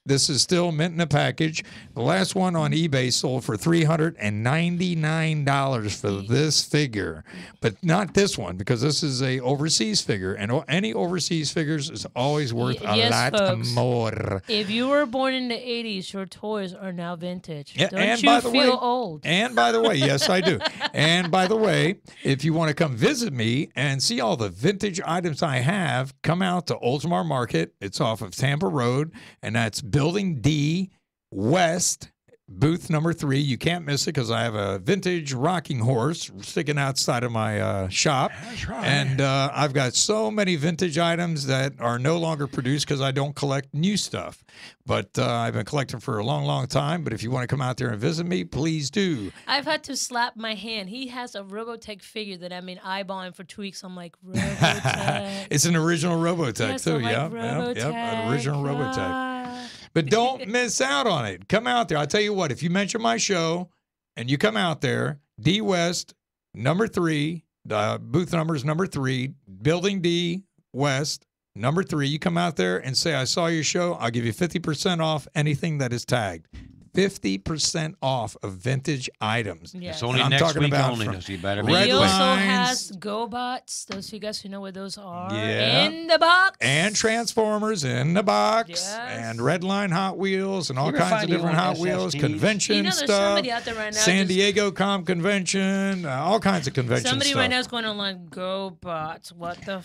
This is still mint in a package. The last one on eBay sold for $399 for this figure, but not this one because this is a overseas figure, and any overseas figures is always worth a Yes, lot folks. more. If you were born in the 80s, your toys are now vintage. Yeah, Don't and you by the feel way- old? And by the way, yes, I do. And by the way, if you want to come visit me and see all the vintage items I have, come out to Oldsmar Market. It's off of Tampa Road, and that's Building D West, booth number 3. You can't miss it because I have a vintage rocking horse sticking outside of my shop. That's right. And I've got so many vintage items that are no longer produced because I don't collect new stuff. But I've been collecting for a long, long time. But if you want to come out there and visit me, please do. I've had to slap my hand. He has a Robotech figure that I've been eyeballing for 2 weeks. I'm like, Robotech. It's an original Robotech, Yes, too. I'm like, Yep, an original Robotech. ah. But don't miss out on it. Come out there. I'll tell you what, if you mention my show and you come out there, D West, number 3, booth number is number 3, Building D West, number 3. You come out there and say, I saw your show. I'll give you 50% off anything that is tagged. 50% off of vintage items. Yes. It's only I'm next talking week about only, from so you better He be Red quick. also Lines. has GoBots. Those of you guys who know what those are. Yeah. In the box. And Transformers in the box, Yes. and Redline Hot Wheels, and all ever kinds of find the different old Hot Wheels SSTs? convention You know, there's stuff. somebody out there right now San just- Diego Com Convention, all kinds of convention Somebody stuff. right now is going online, GoBots. What the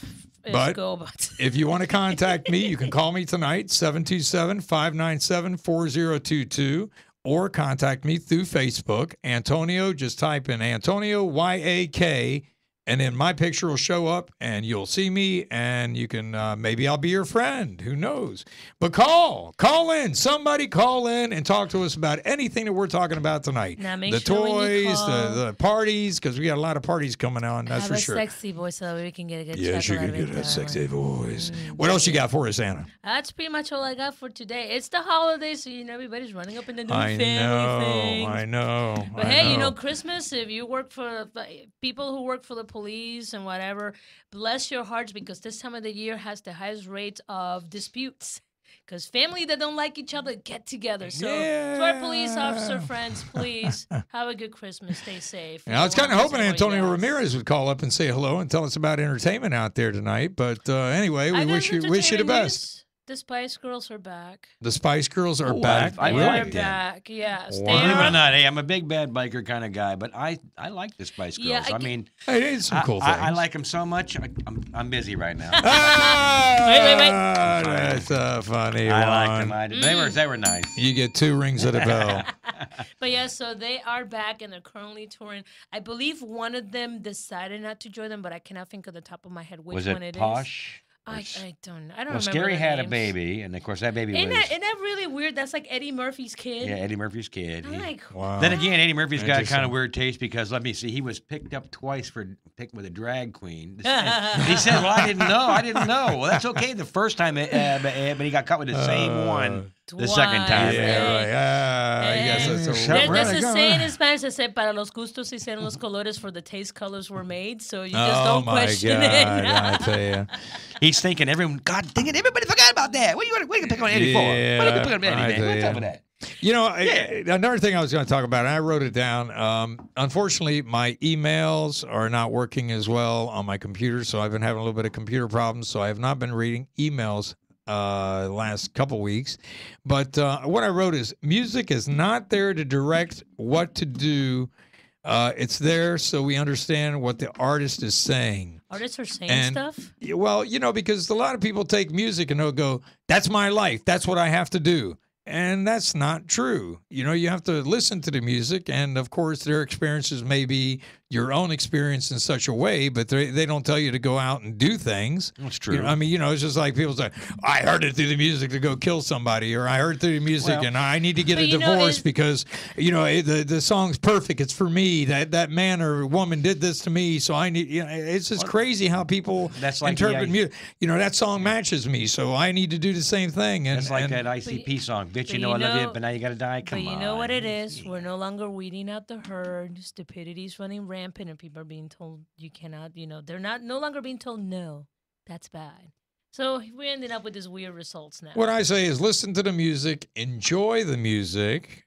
is But- GoBots? If you want to contact me, you can call me tonight, 727-597-4022, or contact me through Facebook. Antonio, just type in Antonio, Y-A-K, and then my picture will show up, and you'll see me, and you can, maybe I'll be your friend. Who knows? But call in. Somebody call in and talk to us about anything that we're talking about tonight. Now, make the sure when you toys, call- the parties, because we got a lot of parties coming on, that's Have for a sure. sexy voice so we can get a good Yes, chuckle you out can of get it, that sexy darling. voice. What else you got for us, Anna? That's pretty much all I got for today. It's the holidays, so everybody's running up in the new I family know, things. I know. But I hey, know. Christmas, if you work for people who work for the police and whatever, bless your hearts, because this time of the year has the highest rate of disputes. Because family that don't like each other get together. So to our police officer Yeah. friends, please have a good Christmas. Stay safe. I was kind of hoping Antonio Ramirez. Ramirez would call up and say hello and tell us about entertainment out there tonight. But anyway, we I got wish you the entertainment best. news. The Spice Girls are back. The Spice Girls are Oh, back. I They are like them. back. Yes. Wow. They Believe it or are. not, hey, I'm a big bad biker kind of guy, but I like the Spice Girls. Yeah, I mean, Hey, they did some cool things. I like them so much. I'm busy right now. Ah, Wait. That's a funny I one. like them. They were nice. You get 2 rings at a bell. But yeah, so they are back and they're currently touring. I believe one of them decided not to join them, but I cannot think of the top of my head which Was one it it is. Posh? I don't know. I don't Well, remember. Scary their had a names. baby, and of course that baby Isn't was that really weird? That's like Eddie Murphy's kid. yeah Eddie Murphy's kid. I'm like, Wow. Then again, Eddie Murphy's got kind Interesting. of weird taste because let me see, he was picked up twice for picking with a drag queen. And he said, "Well, I didn't know." Well, that's okay. The first time, but he got caught with the same one the second time. Twice. Yeah, right. I guess that's a Something There's really a going saying on. in Spanish that said, "Para los gustos se hicieron los colores, for the taste colors were made." So you just Oh don't my question God! it. I tell you. He's thinking, God dang it, everybody forgot about that. What are you going to pick on Eddie for? What are you going to pick on I Eddie, tell man? What's ya. up with that? You know, another thing I was going to talk about, and I wrote it down. Unfortunately, my emails are not working as well on my computer, so I've been having a little bit of computer problems. So I have not been reading emails last couple weeks. But what I wrote is, music is not there to direct what to do. It's there so we understand what the artist is saying. Artists are saying And- stuff. Yeah, well, because a lot of people take music and they'll go, "That's my life. That's what I have to do." And that's not true. You have to listen to the music. And of course, their experiences may be your own experience in such a way, but they don't tell you to go out and do things. That's true. It's just like people say, "I heard it through the music to go kill somebody," or "I heard it through the music Well, and I need to get but a you know, divorce it- because, the song's perfect. It's for me. That man or woman did this to me. So I need, it's just crazy how people That's like interpret the- music. That song matches me. So I need to do the same thing. And It's like and- that ICP song, "Bitch, you but know I you love you, know- but now you got to die." Come But on. you know what it is? We're no longer weeding out the herd. Stupidity's running rampant, and people are being told you cannot. They're no longer being told no. That's bad. So we ended up with these weird results now. What I say is listen to the music, enjoy the music,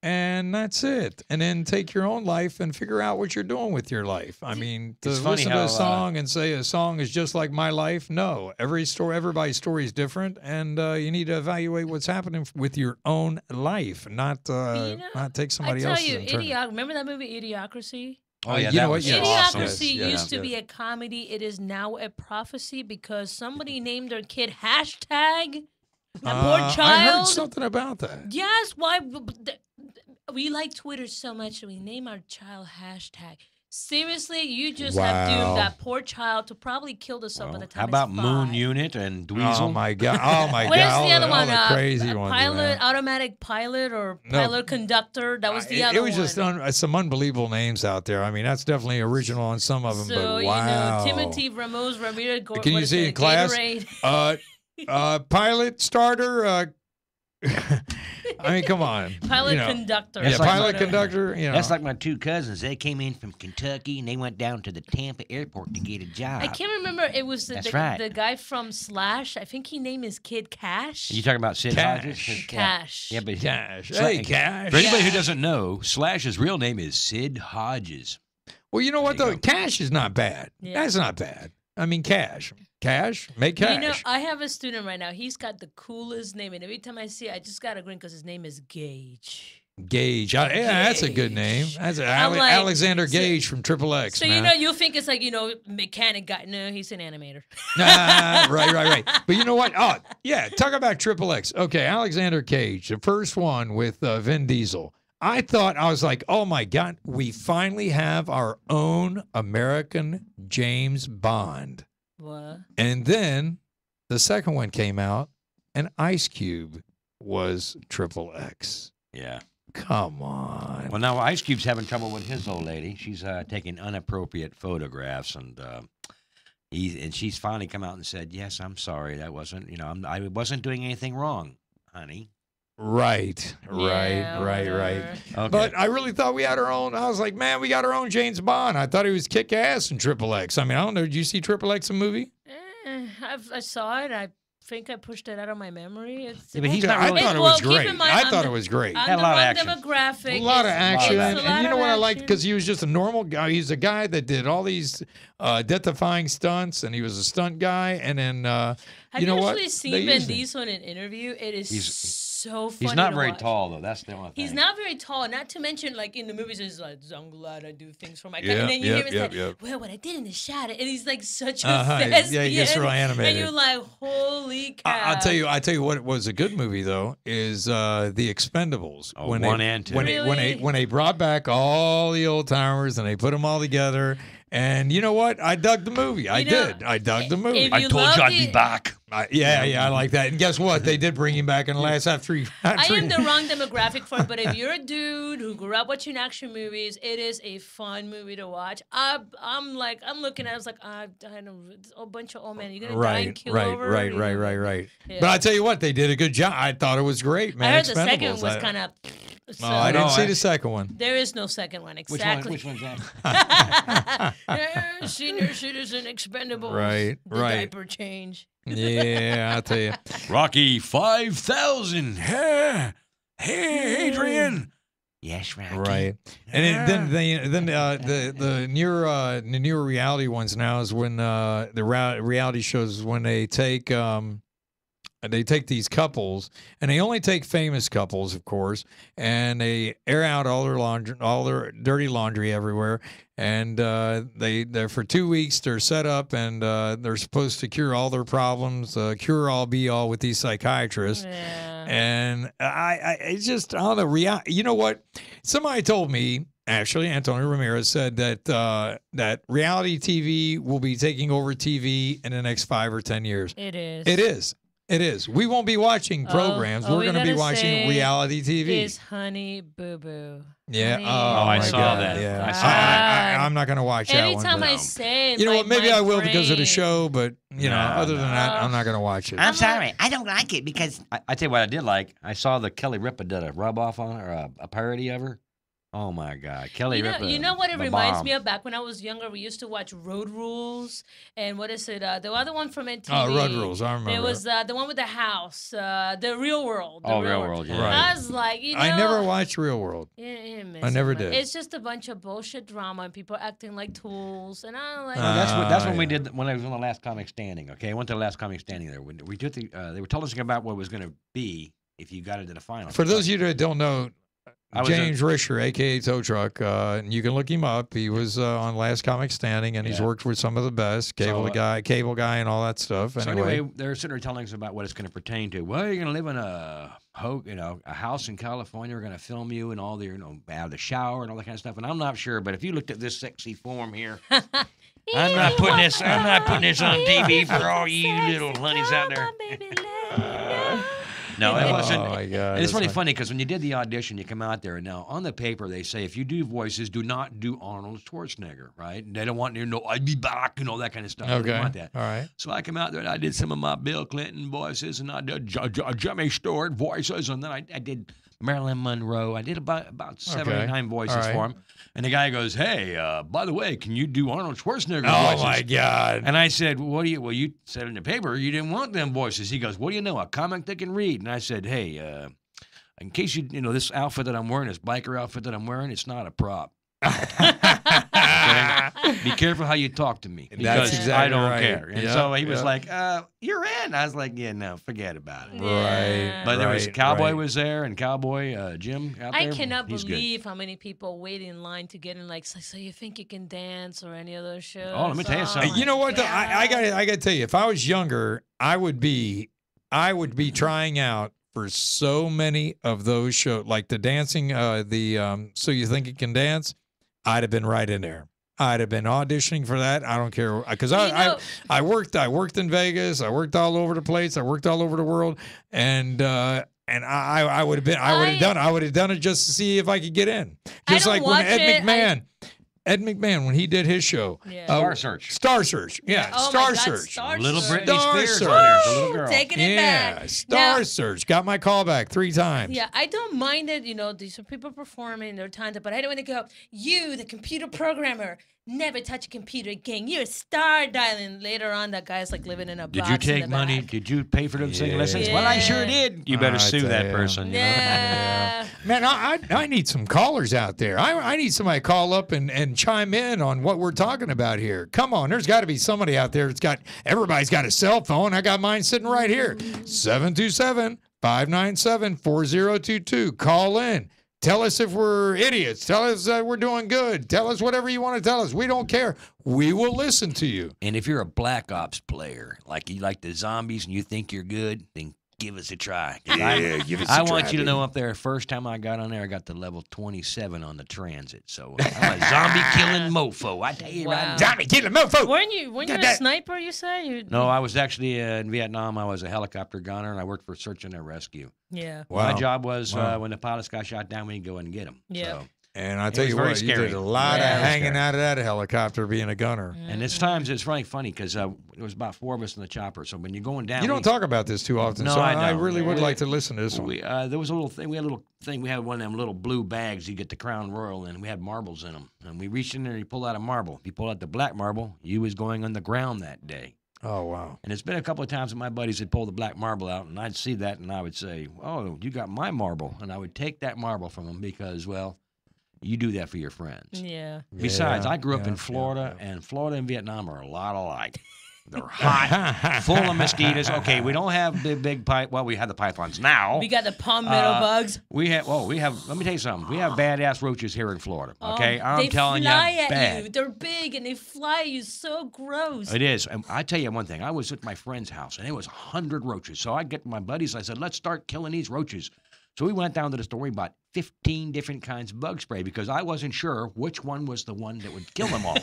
and that's it. And then take your own life and figure out what you're doing with your life. I mean, to It's funny listen to how, a song and say a song is just like my life, no. Everybody's story is different, and you need to evaluate what's happening with your own life, not not take somebody I tell else's you, and turn it. remember that movie Idiocracy? Oh yeah, you know that what? was Yes. awesome. Idiocracy Yes, used to yes. be a comedy. It is now a prophecy because somebody named their kid hashtag. That poor I heard child. something about that. Yes, why? We like Twitter so much, so we name our child hashtag. Seriously, you just have Wow. doomed that poor child to probably kill herself by the time How about it's Moon 5. Unit and Dweezil? Oh my god! Oh my Where's god! the other all one? the crazy ones. Pilot, man. automatic pilot, or No. pilot conductor. That was the other It was one. just some unbelievable names out there. I mean, that's definitely original on some of them, So but wow. Timothy Ramos Ramirez. Can you see in class? Gatorade. Pilot starter. I mean, come on. Pilot You know. conductor. Yeah, That's like pilot my- conductor. You know. That's like my two cousins. They came in from Kentucky and they went down to the Tampa airport to get a job. I can't remember. It was That's right. the guy from Slash. I think he named his kid Cash. Are you talking about Sid Cash. Hodges? Cash. Yeah, but Cash. Sla- Hey, Cash. For anybody who doesn't know, Slash's real name is Sid Hodges. Well, you know what There though? you go. Cash is not bad. Yeah. That's not bad. I mean, cash. Make cash. You know, I have a student right now. He's got the coolest name, and every time I see it, I just gotta grin because his name is Gage. Gage. Yeah, that's a good name. Gage. That's I'm like, Alexander so- Gage from Triple X. So man. you know, you think it's like mechanic guy. No, he's an animator. Right. But you know what? Oh, yeah. Talk about Triple X. Okay, Alexander Cage, the first one with Vin Diesel. I was like, oh my God, we finally have our own American James Bond. What? And then the second one came out, and Ice Cube was Triple X. Yeah. Come on. Well, now Ice Cube's having trouble with his old lady. She's taking inappropriate photographs, and she's finally come out and said, "Yes, I'm sorry. That wasn't, I wasn't doing anything wrong, honey." Right. Yeah, whatever. Okay. But I really thought we had our own. I was like, man, we got our own James Bond. I thought he was kick ass in Triple X. I mean, I don't know. Did you see Triple X, a movie? I saw it. I think I pushed it out of my memory. It's Yeah, but he's Okay, not really- I thought it Well, was keep great. in mind, I I'm thought the- it was great. I'm Had a the lot of wrong action. demographic. A lot of It's- action, it's a lot and you know of what I liked action. because he was just a normal guy. He's a guy that did all these death-defying stunts, and he was a stunt guy. And then Have you know what? actually seen They Vin used him. Diesel in an interview? It is so funny. He's not to very watch. tall, though. That's the only thing. He's not very tall. Not to mention, like in the movies, he's like, "I'm glad I do things for my Yep, country." And then you yep, hear him yep, say, yep. "Well, what I did in the shot," and he's like such a Uh-huh, yeah, thespian. he gets real animated. And you're like, "Holy cow!" I'll tell you what was a good movie though is the Expendables. Oh, one and two. Really? When they brought back all the old timers and they put them all together. And you know what? I dug the movie. I You know, did. I dug the movie. if I you told you loved I'd be it- back. Yeah, I like that. And guess what? They did bring him back in the last half three. I am the wrong demographic for it, but if you're a dude who grew up watching action movies, it is a fun movie to watch. I'm looking at it, I was like, I know, it's a bunch of old men. You're going to die and kill over? Right. Yeah. But I tell you what, they did a good job. I thought it was great, man. I heard the second Expendables. was kind of. So, Oh, I didn't No, see I- the second one. There is no second one, exactly. Which one's that? Senior citizen expendable. Right, The right. diaper change. Yeah, I'll tell you. Rocky 5000. Hey, Adrian. Yes, Rocky. Right, and then the newer reality ones now is when the reality shows is when they take these couples, and they only take famous couples, of course, and they air out all their dirty laundry everywhere, and they're for 2 weeks they're set up, and they're supposed to cure all their problems, cure all be all with these psychiatrists. Yeah. And I just on the you know what? Somebody told me, actually, Antonio Ramirez said that that reality TV will be taking over TV in the next 5 or 10 years. It is. It is. We won't be watching programs. all We're we going to be gotta watching say reality TV. Is Honey Boo Boo. Yeah. Honey Oh, I my saw God. that. Yeah. I saw I'm not going to watch that one. Anytime but- I say it, you know like, what? Maybe my I will because of the brain- show, but you know, Nah, other than that, nah. I'm not going to watch it. I'm sorry. I don't like it because I tell you what I did like. I saw the Kelly Ripa did a rub off on her, a parody of her. Oh my God, Kelly Ripa. You know what it the reminds bomb. me of? Back when I was younger, we used to watch Road Rules, and what is it? The other one from MTV. Oh, Road Rules. I remember. There was the one with the house, the Real World. The Oh, Real World, yeah. Right. I was like, you know, I never watched Real World. I never did. It's just a bunch of bullshit drama and people acting like tools, and I don't like. That's when we yeah. did when I was on the Last Comic Standing. Okay, I went to the Last Comic Standing there. When we did they were telling us about what it was going to be if you got into the final. For those of you that don't know, I was James Risher, a.k.a. Tow Truck, and you can look him up. He was on Last Comic Standing, and he's Yeah. worked with some of the best, Cable Guy, and all that stuff. So Anyway, anyway, they're sitting there telling us about what it's going to pertain to. Well, you're going to live in a house in California. We're going to film you and all the out of the shower and all that kind of stuff. And I'm not sure, but if you looked at this sexy form here, I'm not putting this on TV for all you little honeys out there. No, it wasn't. Oh my God, And it's that's really funny. funny because when you did the audition, you come out there, and now on the paper they say if you do voices, do not do Arnold Schwarzenegger, right? And they don't want you to know I'd be back, that kind of stuff. They Okay. don't want that. All right. So I come out there and I did some of my Bill Clinton voices, and I did Jimmy Stewart voices, and then I did Marilyn Monroe. I did about 7 or Okay. 9 voices All right. for him. And the guy goes, "Hey, by the way, can you do Arnold Schwarzenegger Oh voices?" my God. And I said, well, you said in the paper you didn't want them voices. He goes, what do you know, a comic that can read? And I said, hey, in case this outfit that I'm wearing, this biker outfit that I'm wearing, it's not a prop. Okay? Be careful how you talk to me because That's I exactly don't right. care. And Yeah, so he was yeah. like, you're in. I was like, yeah, no, forget about it. Right. But there was right, Cowboy right. was there, and Cowboy Jim out I there. cannot He's good. believe how many people wait in line to get in. Like, so you think you can dance or any other show? Oh, let me tell you something. You know what? Though? I got to tell you, if I was younger, I would be trying out for so many of those shows, like the dancing, So You Think You Can Dance. I'd have been right in there. I'd have been auditioning for that. I don't care because I worked in Vegas. I worked all over the place. I worked all over the world, and I would have done it just to see if I could get in. Just don't like when watch Ed McMahon, when he did his show, Yeah. Star Search. yeah, Oh Star my God, Search, Star Little Search. Britney Star Spears Search. on there, the little girl. Taking it yeah, back. Star Now- Search, got my call back 3 times. Yeah, I don't mind it. These are people performing, they're talented, but I don't want to go, you, the computer programmer, never touch a computer again. You're star dialing. Later on, that guy's like living in a Did box you in take the money? back. Did you pay for them singing Yeah. lessons? Well, I sure did. You better I sue tell that ya. person. Yeah. Man, I need some callers out there. I need somebody to call up and chime in on what we're talking about here. Come on, there's got to be somebody out there everybody's got a cell phone. I got mine sitting right here. 727-597-4022. Call in. Tell us if we're idiots. Tell us that we're doing good. Tell us whatever you want to tell us. We don't care. We will listen to you. And if you're a Black Ops player, like you like the zombies and you think you're good, then give us a try. 'Cause give us I a want try, you to dude. know up there, first time I got on there, I got to level 27 on the transit. So I'm a zombie killing mofo. I tell you Wow. right. Zombie killer mofo. Weren't you a that- sniper, you say? No, I was actually in Vietnam. I was a helicopter gunner, and I worked for search and rescue. Yeah. Wow. My job was Wow. when the pilots got shot down, we'd go and get them. Yeah. So. And I It tell was you very what, you scary. did a lot Yeah, of it was hanging scary. out of that helicopter being a gunner. And it's times it's really funny because there was about 4 of us in the chopper. So when you're going down, You don't talk about this too often, No, so I I don't. really would We- like to listen to this one. We there was a little thing. We had a little thing. We had one of them little blue bags. You get the Crown Royal, and we had marbles in them. And we reached in there and you pulled out a marble. If you pulled out the black marble, you was going on the ground that day. Oh, wow. And it's been a couple of times that my buddies had pulled the black marble out, and I'd see that, and I would say, "Oh, you got my marble," and I would take that marble from them because, well, you do that for your friends. Yeah. Besides, Yeah, I grew up yeah, in Florida, yeah. and Florida and Vietnam are a lot alike. They're hot, full of mosquitoes. Okay, we don't have the big pipe. Well, we have the pythons now. We got the palmetto bugs. We have. Let me tell you something. We have badass roaches here in Florida. Okay, I'm they telling you, fly at bad. you. They're big and they fly at you. So gross. It is. And I tell you one thing. I was at my friend's house, and it was 100 roaches. So I get my buddies. I said, let's start killing these roaches. So we went down to the store. We bought 15 different kinds of bug spray because I wasn't sure which one was the one that would kill them all.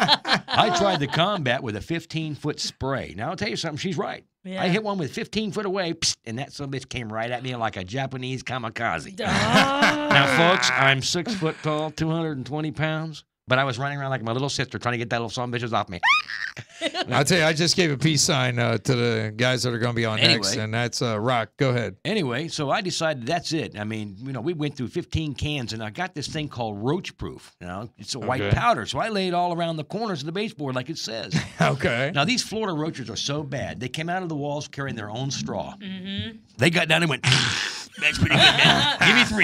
I tried the Combat with a 15-foot spray. Now, I'll tell you something. She's right. Yeah. I hit one with 15 foot away, psst, and that son of a bitch came right at me like a Japanese kamikaze. Ah. Now, folks, I'm 6 foot tall, 220 pounds, but I was running around like my little sister trying to get that little son of a bitches off me. I'll tell you, I just gave a peace sign to the guys that are going to be on next, Anyway. and that's Rock. Go ahead. Anyway, so I decided that's it. I mean, we went through 15 cans, and I got this thing called Roach Proof. It's a white Okay. powder, so I lay it all around the corners of the baseboard like it says. Okay. Now, these Florida roaches are so bad. They came out of the walls carrying their own straw. Mm-hmm. They got down and went, that's pretty good, man. Give me 3.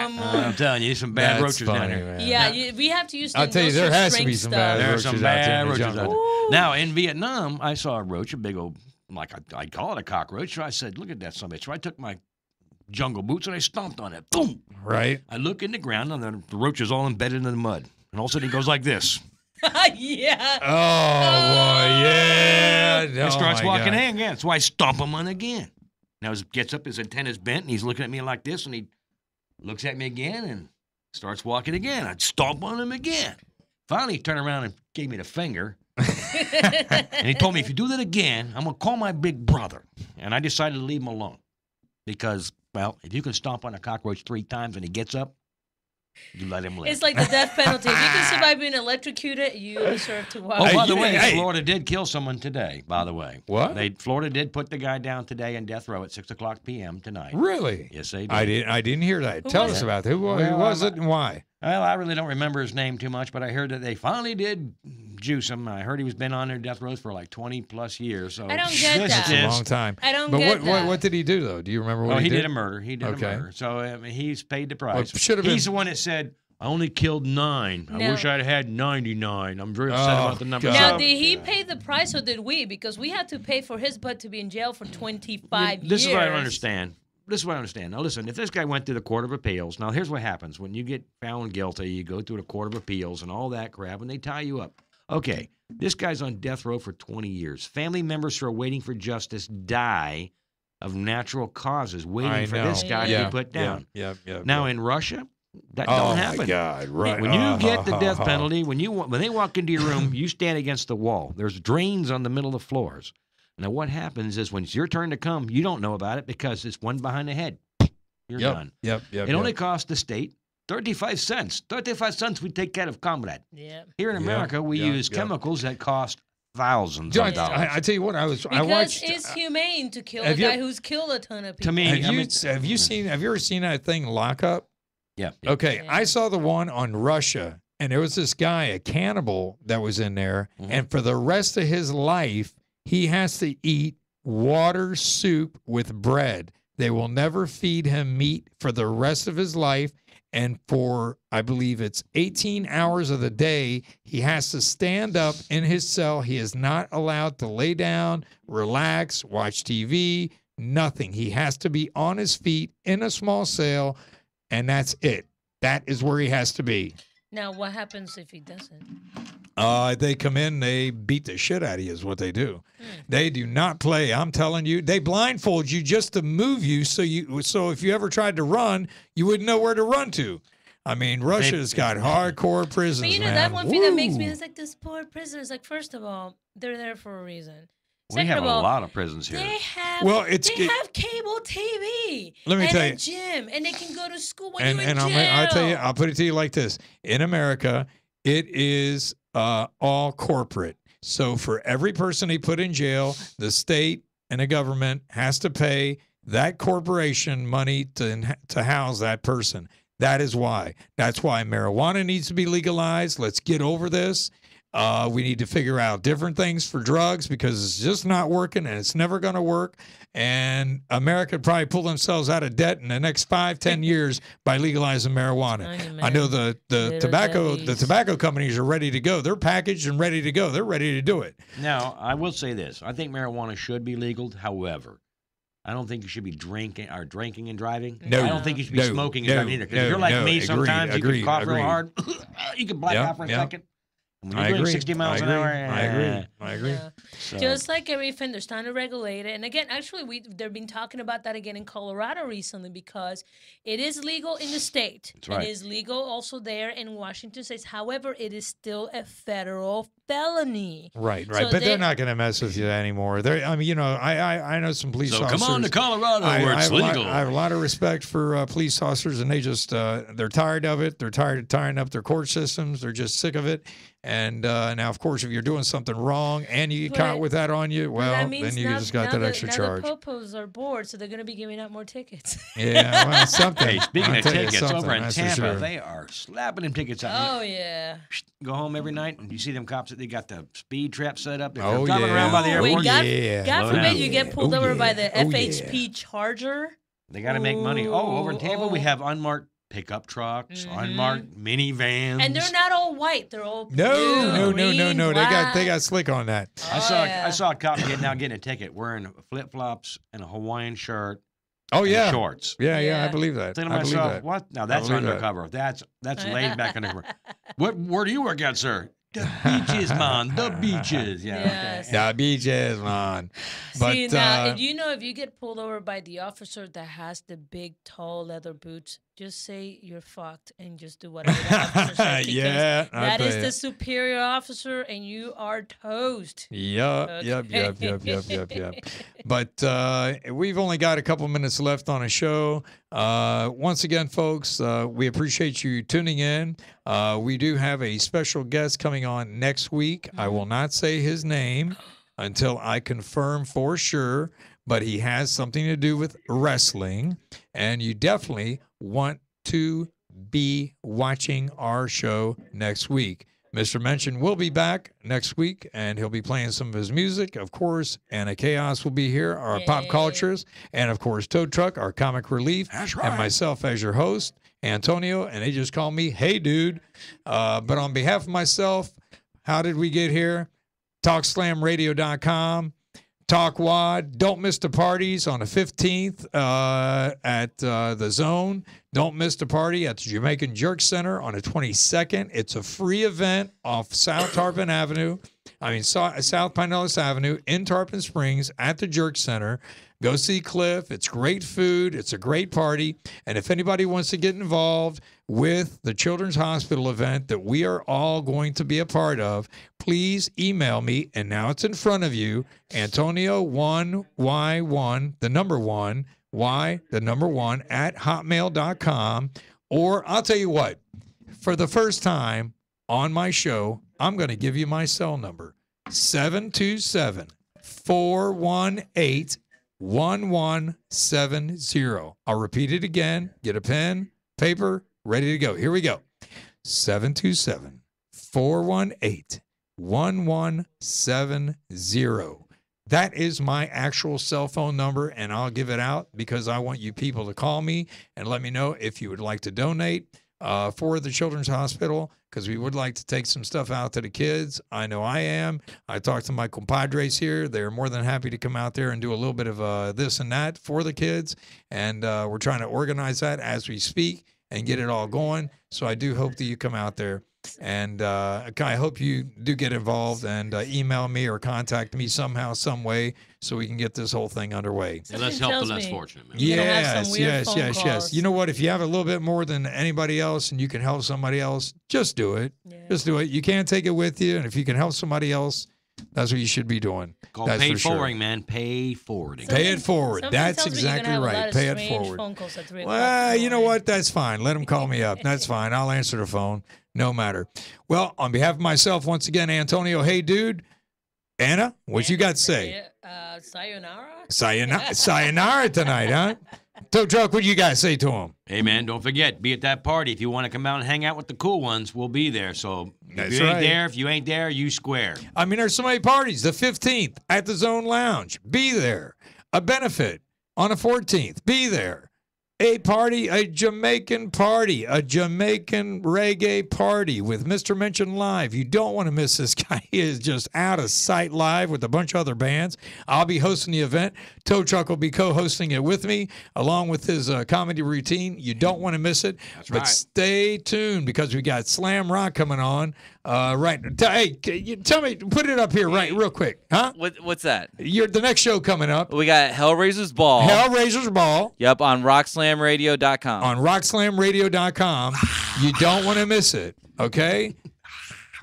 One more. I'm telling you, there's some bad That's roaches funny, down here. man. Yeah, we have to use. I'll tell you, there has to be some bad There are roaches some out there in bad the roaches jungle. out there. Now, in Vietnam, I saw a roach, a big old, like I'd call it a cockroach. So I said, look at that son of a bitch. So I took my jungle boots and I stomped on it. Boom! Right? I look in the ground and the roach is all embedded in the mud. And all of a sudden he goes like this. Yeah. Oh, boy, yeah. And starts my walking God. in again. So I stomp him on again. Now he gets up, his antenna's bent, and he's looking at me like this, and he looks at me again and starts walking again. I'd stomp on him again. Finally, he turned around and gave me the finger. And he told me, if you do that again, I'm going to call my big brother. And I decided to leave him alone. because, well, if you can stomp on a cockroach 3 times and he gets up, you let him live. It's like the death penalty. If you can survive being electrocuted, you deserve to walk. Oh, by the Hey, way, hey. Florida did kill someone today, by the way. What? Florida did put the guy down today in death row at 6 o'clock p.m. tonight. Really? Yes, they did. I didn't hear that. Who Tell was us it? about who Well, was it and why? Well, I really don't remember his name too much, but I heard that they finally did juice him. I heard he was been on their death rows for like 20-plus years. So I don't get this that. It's a is- long time. I don't But get what that. did he do though? Do you remember what Oh, he did? a murder. He did Okay. a murder. So I mean, he's paid the Well, price. it should have He's been- the one that said, I only killed 9. I No. wish I'd had 99. I'm very upset Oh, about the number. God. Now, So- did he pay the price or did we? Because we had to pay for his butt to be in jail for 25 years. This is what I don't understand. This is what I understand. Now, listen, if this guy went through the Court of Appeals, now here's what happens. When you get found guilty, you go through the Court of Appeals and all that crap, and they tie you up. Okay, this guy's on death row for 20 years. Family members who are waiting for justice die of natural causes, waiting I for know. this guy to Yeah. be put down. Yeah. Now, in Russia, that oh don't happen. my God! Right. When you get the death penalty, when they walk into your room, you stand against the wall. There's drains on the middle of the floors. Now, what happens is when it's your turn to come, you don't know about it because it's one behind the head. You're done. Yep. It only costs the state 35 cents. 35 cents we take care of comrade. Yeah. Here in Yeah, America, we yeah, use yeah. chemicals that cost thousands I, of dollars. I tell you what, I Because watched. it's humane to kill a have you- guy who's killed a ton of people. To me, Have I you mean- have you ever seen that thing Lockup? yeah. Okay, Yeah. I saw the one on Russia, and there was this guy, a cannibal, that was in there, Mhm. and for the rest of his life, he has to eat water soup with bread. They will never feed him meat for the rest of his life. And for, I believe it's 18 hours of the day, he has to stand up in his cell. He is not allowed to lay down, relax, watch TV, nothing. He has to be on his feet in a small cell, and that's it. That is where he has to be. Now, what happens if he doesn't? They come in, they beat the shit out of you is what they do. Hmm. They do not play. I'm telling you, they blindfold you just to move you. So if you ever tried to run, you wouldn't know where to run to. I mean, Russia's got hardcore prisons, But you know, man. that one thing that makes me, Woo. it's like this poor prisoners. Like, first of all, they're there for a reason. We Second have of a all, lot of prisons here. They have, Well, they it's- have cable TV. Let me and tell a you. gym, and they can go to school when and you're in and jail. I'll tell you, I'll put it to you like this: in America, it is all corporate. So for every person they put in jail, the state and the government has to pay that corporation money to house that person. That is why. That's why marijuana needs to be legalized. Let's get over this. We need to figure out different things for drugs because it's just not working and it's never going to work. And America would probably pull themselves out of debt in the next 5-10 years by legalizing marijuana. I I know man. the Little tobacco Debbie's. companies are ready to go. They're packaged and ready to go. They're ready to do it. Now, I will say this. I think marijuana should be legal. However, I don't think you should be drinking and driving. No. I don't think you should be No. smoking and No. driving either. Because No. if you're like No. me, Agreed. sometimes you Agreed. can cough Agreed. real hard. You can black Yeah. out for a Yeah. second. And when I you're doing agree. 60 miles I an hour, agree. I agree. Yeah. so- Just like everything, they're starting to regulate it. And again, actually, they've been talking about that again in Colorado recently because it is legal in the state. That's right. It is legal also there in Washington State. However, it is still a federal felony. Right. So But they're they- not going to mess with you anymore. I mean, I know some police So officers. come on to Colorado I, where I it's have a lot- legal. I have a lot of respect for police officers, and they just they're tired of it. They're tired of tying up their court systems. They're just sick of it. And now, of course, if you're doing something wrong and you get caught But- with that on you, But well, that means then you now- just got now that the- extra now charge. The popos are bored, so they're going to be giving out more tickets. Yeah, well, something. Hey, speaking I'll of tell you tickets, something, over in that's for Tampa, sure. they are slapping them tickets out. Oh, yeah. Go home every night, and you see them cops that they got the speed trap set up. They're Oh, driving yeah. around by the Wait, airport. God, Yeah. God Oh, forbid yeah. you get pulled Oh, over by yeah. the Oh, yeah. FHP Charger. They got to make money. Oh, over in Tampa, we Oh. have unmarked pickup trucks, Mhm. unmarked minivans. And they're not all white. They're all blue, No. green, They black. got slick on that. I Oh, saw yeah. I saw a cop getting a ticket wearing flip flops and a Hawaiian shirt. Oh and yeah, shorts. yeah. I Yeah. believe that. Thinking I to believe myself, that. what? Now that's believe that. undercover. That's laid back undercover. Where do you work at, sir? The beaches, man. The beaches. Yeah. Yes. Okay. The beaches, man. But See, now, you know, if you get pulled over by the officer that has the big, tall leather boots, just say you're fucked and just do whatever the officer says. Because Yeah, I that is tell the ya. superior officer, and you are toast. Yep. But we've only got a couple minutes left on a show. Once again, folks, we appreciate you tuning in. We do have a special guest coming on next week. I will not say his name until I confirm for sure, but he has something to do with wrestling, and you definitely want to be watching our show next week. Mr. Mention will be back next week, and he'll be playing some of his music. Of course, Anna Chaos will be here, our pop Yay. cultures, and of course, Toad Truck, our comic relief, That's and right. myself as your host, Antonio, and they just call me Hey Dude. But on behalf of myself, how did we get here? TalkSlamRadio.com. Talk Wad. Don't miss the parties on the 15th at the Zone. Don't miss the party at the Jamaican Jerk Center on the 22nd. It's a free event off South Tarpon Avenue. South Pinellas Avenue in Tarpon Springs at the Jerk Center. Go see Cliff. It's great food. It's a great party. And if anybody wants to get involved with the Children's Hospital event that we are all going to be a part of, please email me. And now it's in front of you, Antonio1Y1, the number 1, Y, the number 1, at hotmail.com. Or I'll tell you what, for the first time on my show, I'm going to give you my cell number, 727-418-1170. I'll repeat it again. Get a pen, paper, ready to go. Here we go. 727-418-1170. That is my actual cell phone number, and I'll give it out because I want you people to call me and let me know if you would like to donate for the Children's Hospital, because we would like to take some stuff out to the kids. I know I am. I talked to my compadres here. They're more than happy to come out there and do a little bit of this and that for the kids, and we're trying to organize that as we speak and get it all going. So I do hope that you come out there. And I hope you do get involved and email me or contact me somehow, some way, so we can get this whole thing underway. Yeah, let's Something help the tells less me fortunate, man. you're gonna have some weird phone Yes. calls. You know what? If you have a little bit more than anybody else and you can help somebody else, just do it. Yeah. Just do it. You can't take it with you. And if you can help somebody else, that's what you should be doing. Called That's pay for sure. forwarding, man. Pay forwarding. Pay it forward. Something That's tells me you're gonna exactly have a lot right. of Pay it strange forward. phone calls at 3 o'clock in Well, the you know morning. what? That's fine. Let them call me up. That's fine. I'll answer the phone. No matter. Well, on behalf of myself, once again, Antonio, hey, dude. Anna, what you got to say? Sayonara? Sayonara tonight, huh? Tow Truck, what you got to say to him? Hey, man, don't forget, be at that party. If you want to come out and hang out with the cool ones, we'll be there. So That's if you ain't right. there, if you ain't there, you square. I mean, there's so many parties. The 15th at the Zone Lounge. Be there. A benefit on the 14th. Be there. A party, a Jamaican party, a Jamaican reggae party with Mr. Mention live. You don't want to miss this guy. He is just out of sight live with a bunch of other bands. I'll be hosting the event. Tow Truck will be co-hosting it with me, along with his comedy routine. You don't want to miss it. That's but right. stay tuned because we got Slam Rock coming on. Right. Hey, tell me, put it up here real quick. Huh? What's that? The next show coming up. We got Hellraiser's Ball. Hellraiser's Ball. Yep, on RockSlamRadio.com. On RockSlamRadio.com. You don't want to miss it, okay?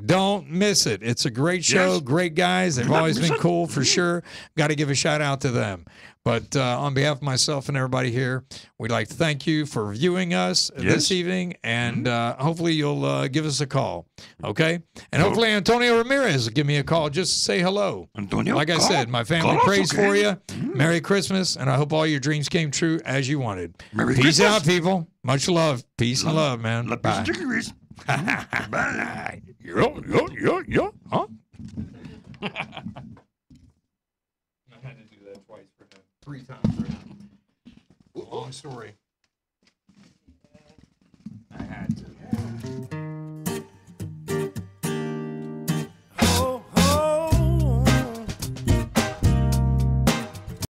Don't miss it. It's a great show. Yes. Great guys. They've always been cool for sure. Got to give a shout out to them. But on behalf of myself and everybody here, we'd like to thank you for viewing us this evening. And hopefully you'll give us a call, okay? And hopefully Antonio Ramirez will give me a call just to say hello. Antonio, Like I call- said, my family call us, prays okay? for you. Merry Christmas, and I hope all your dreams came true as you wanted. Merry Peace Christmas. out, people. Much love. Peace and love, man. Bye. Bye. Yo. Huh? I had to do that twice for him. 3 times for him. Long story.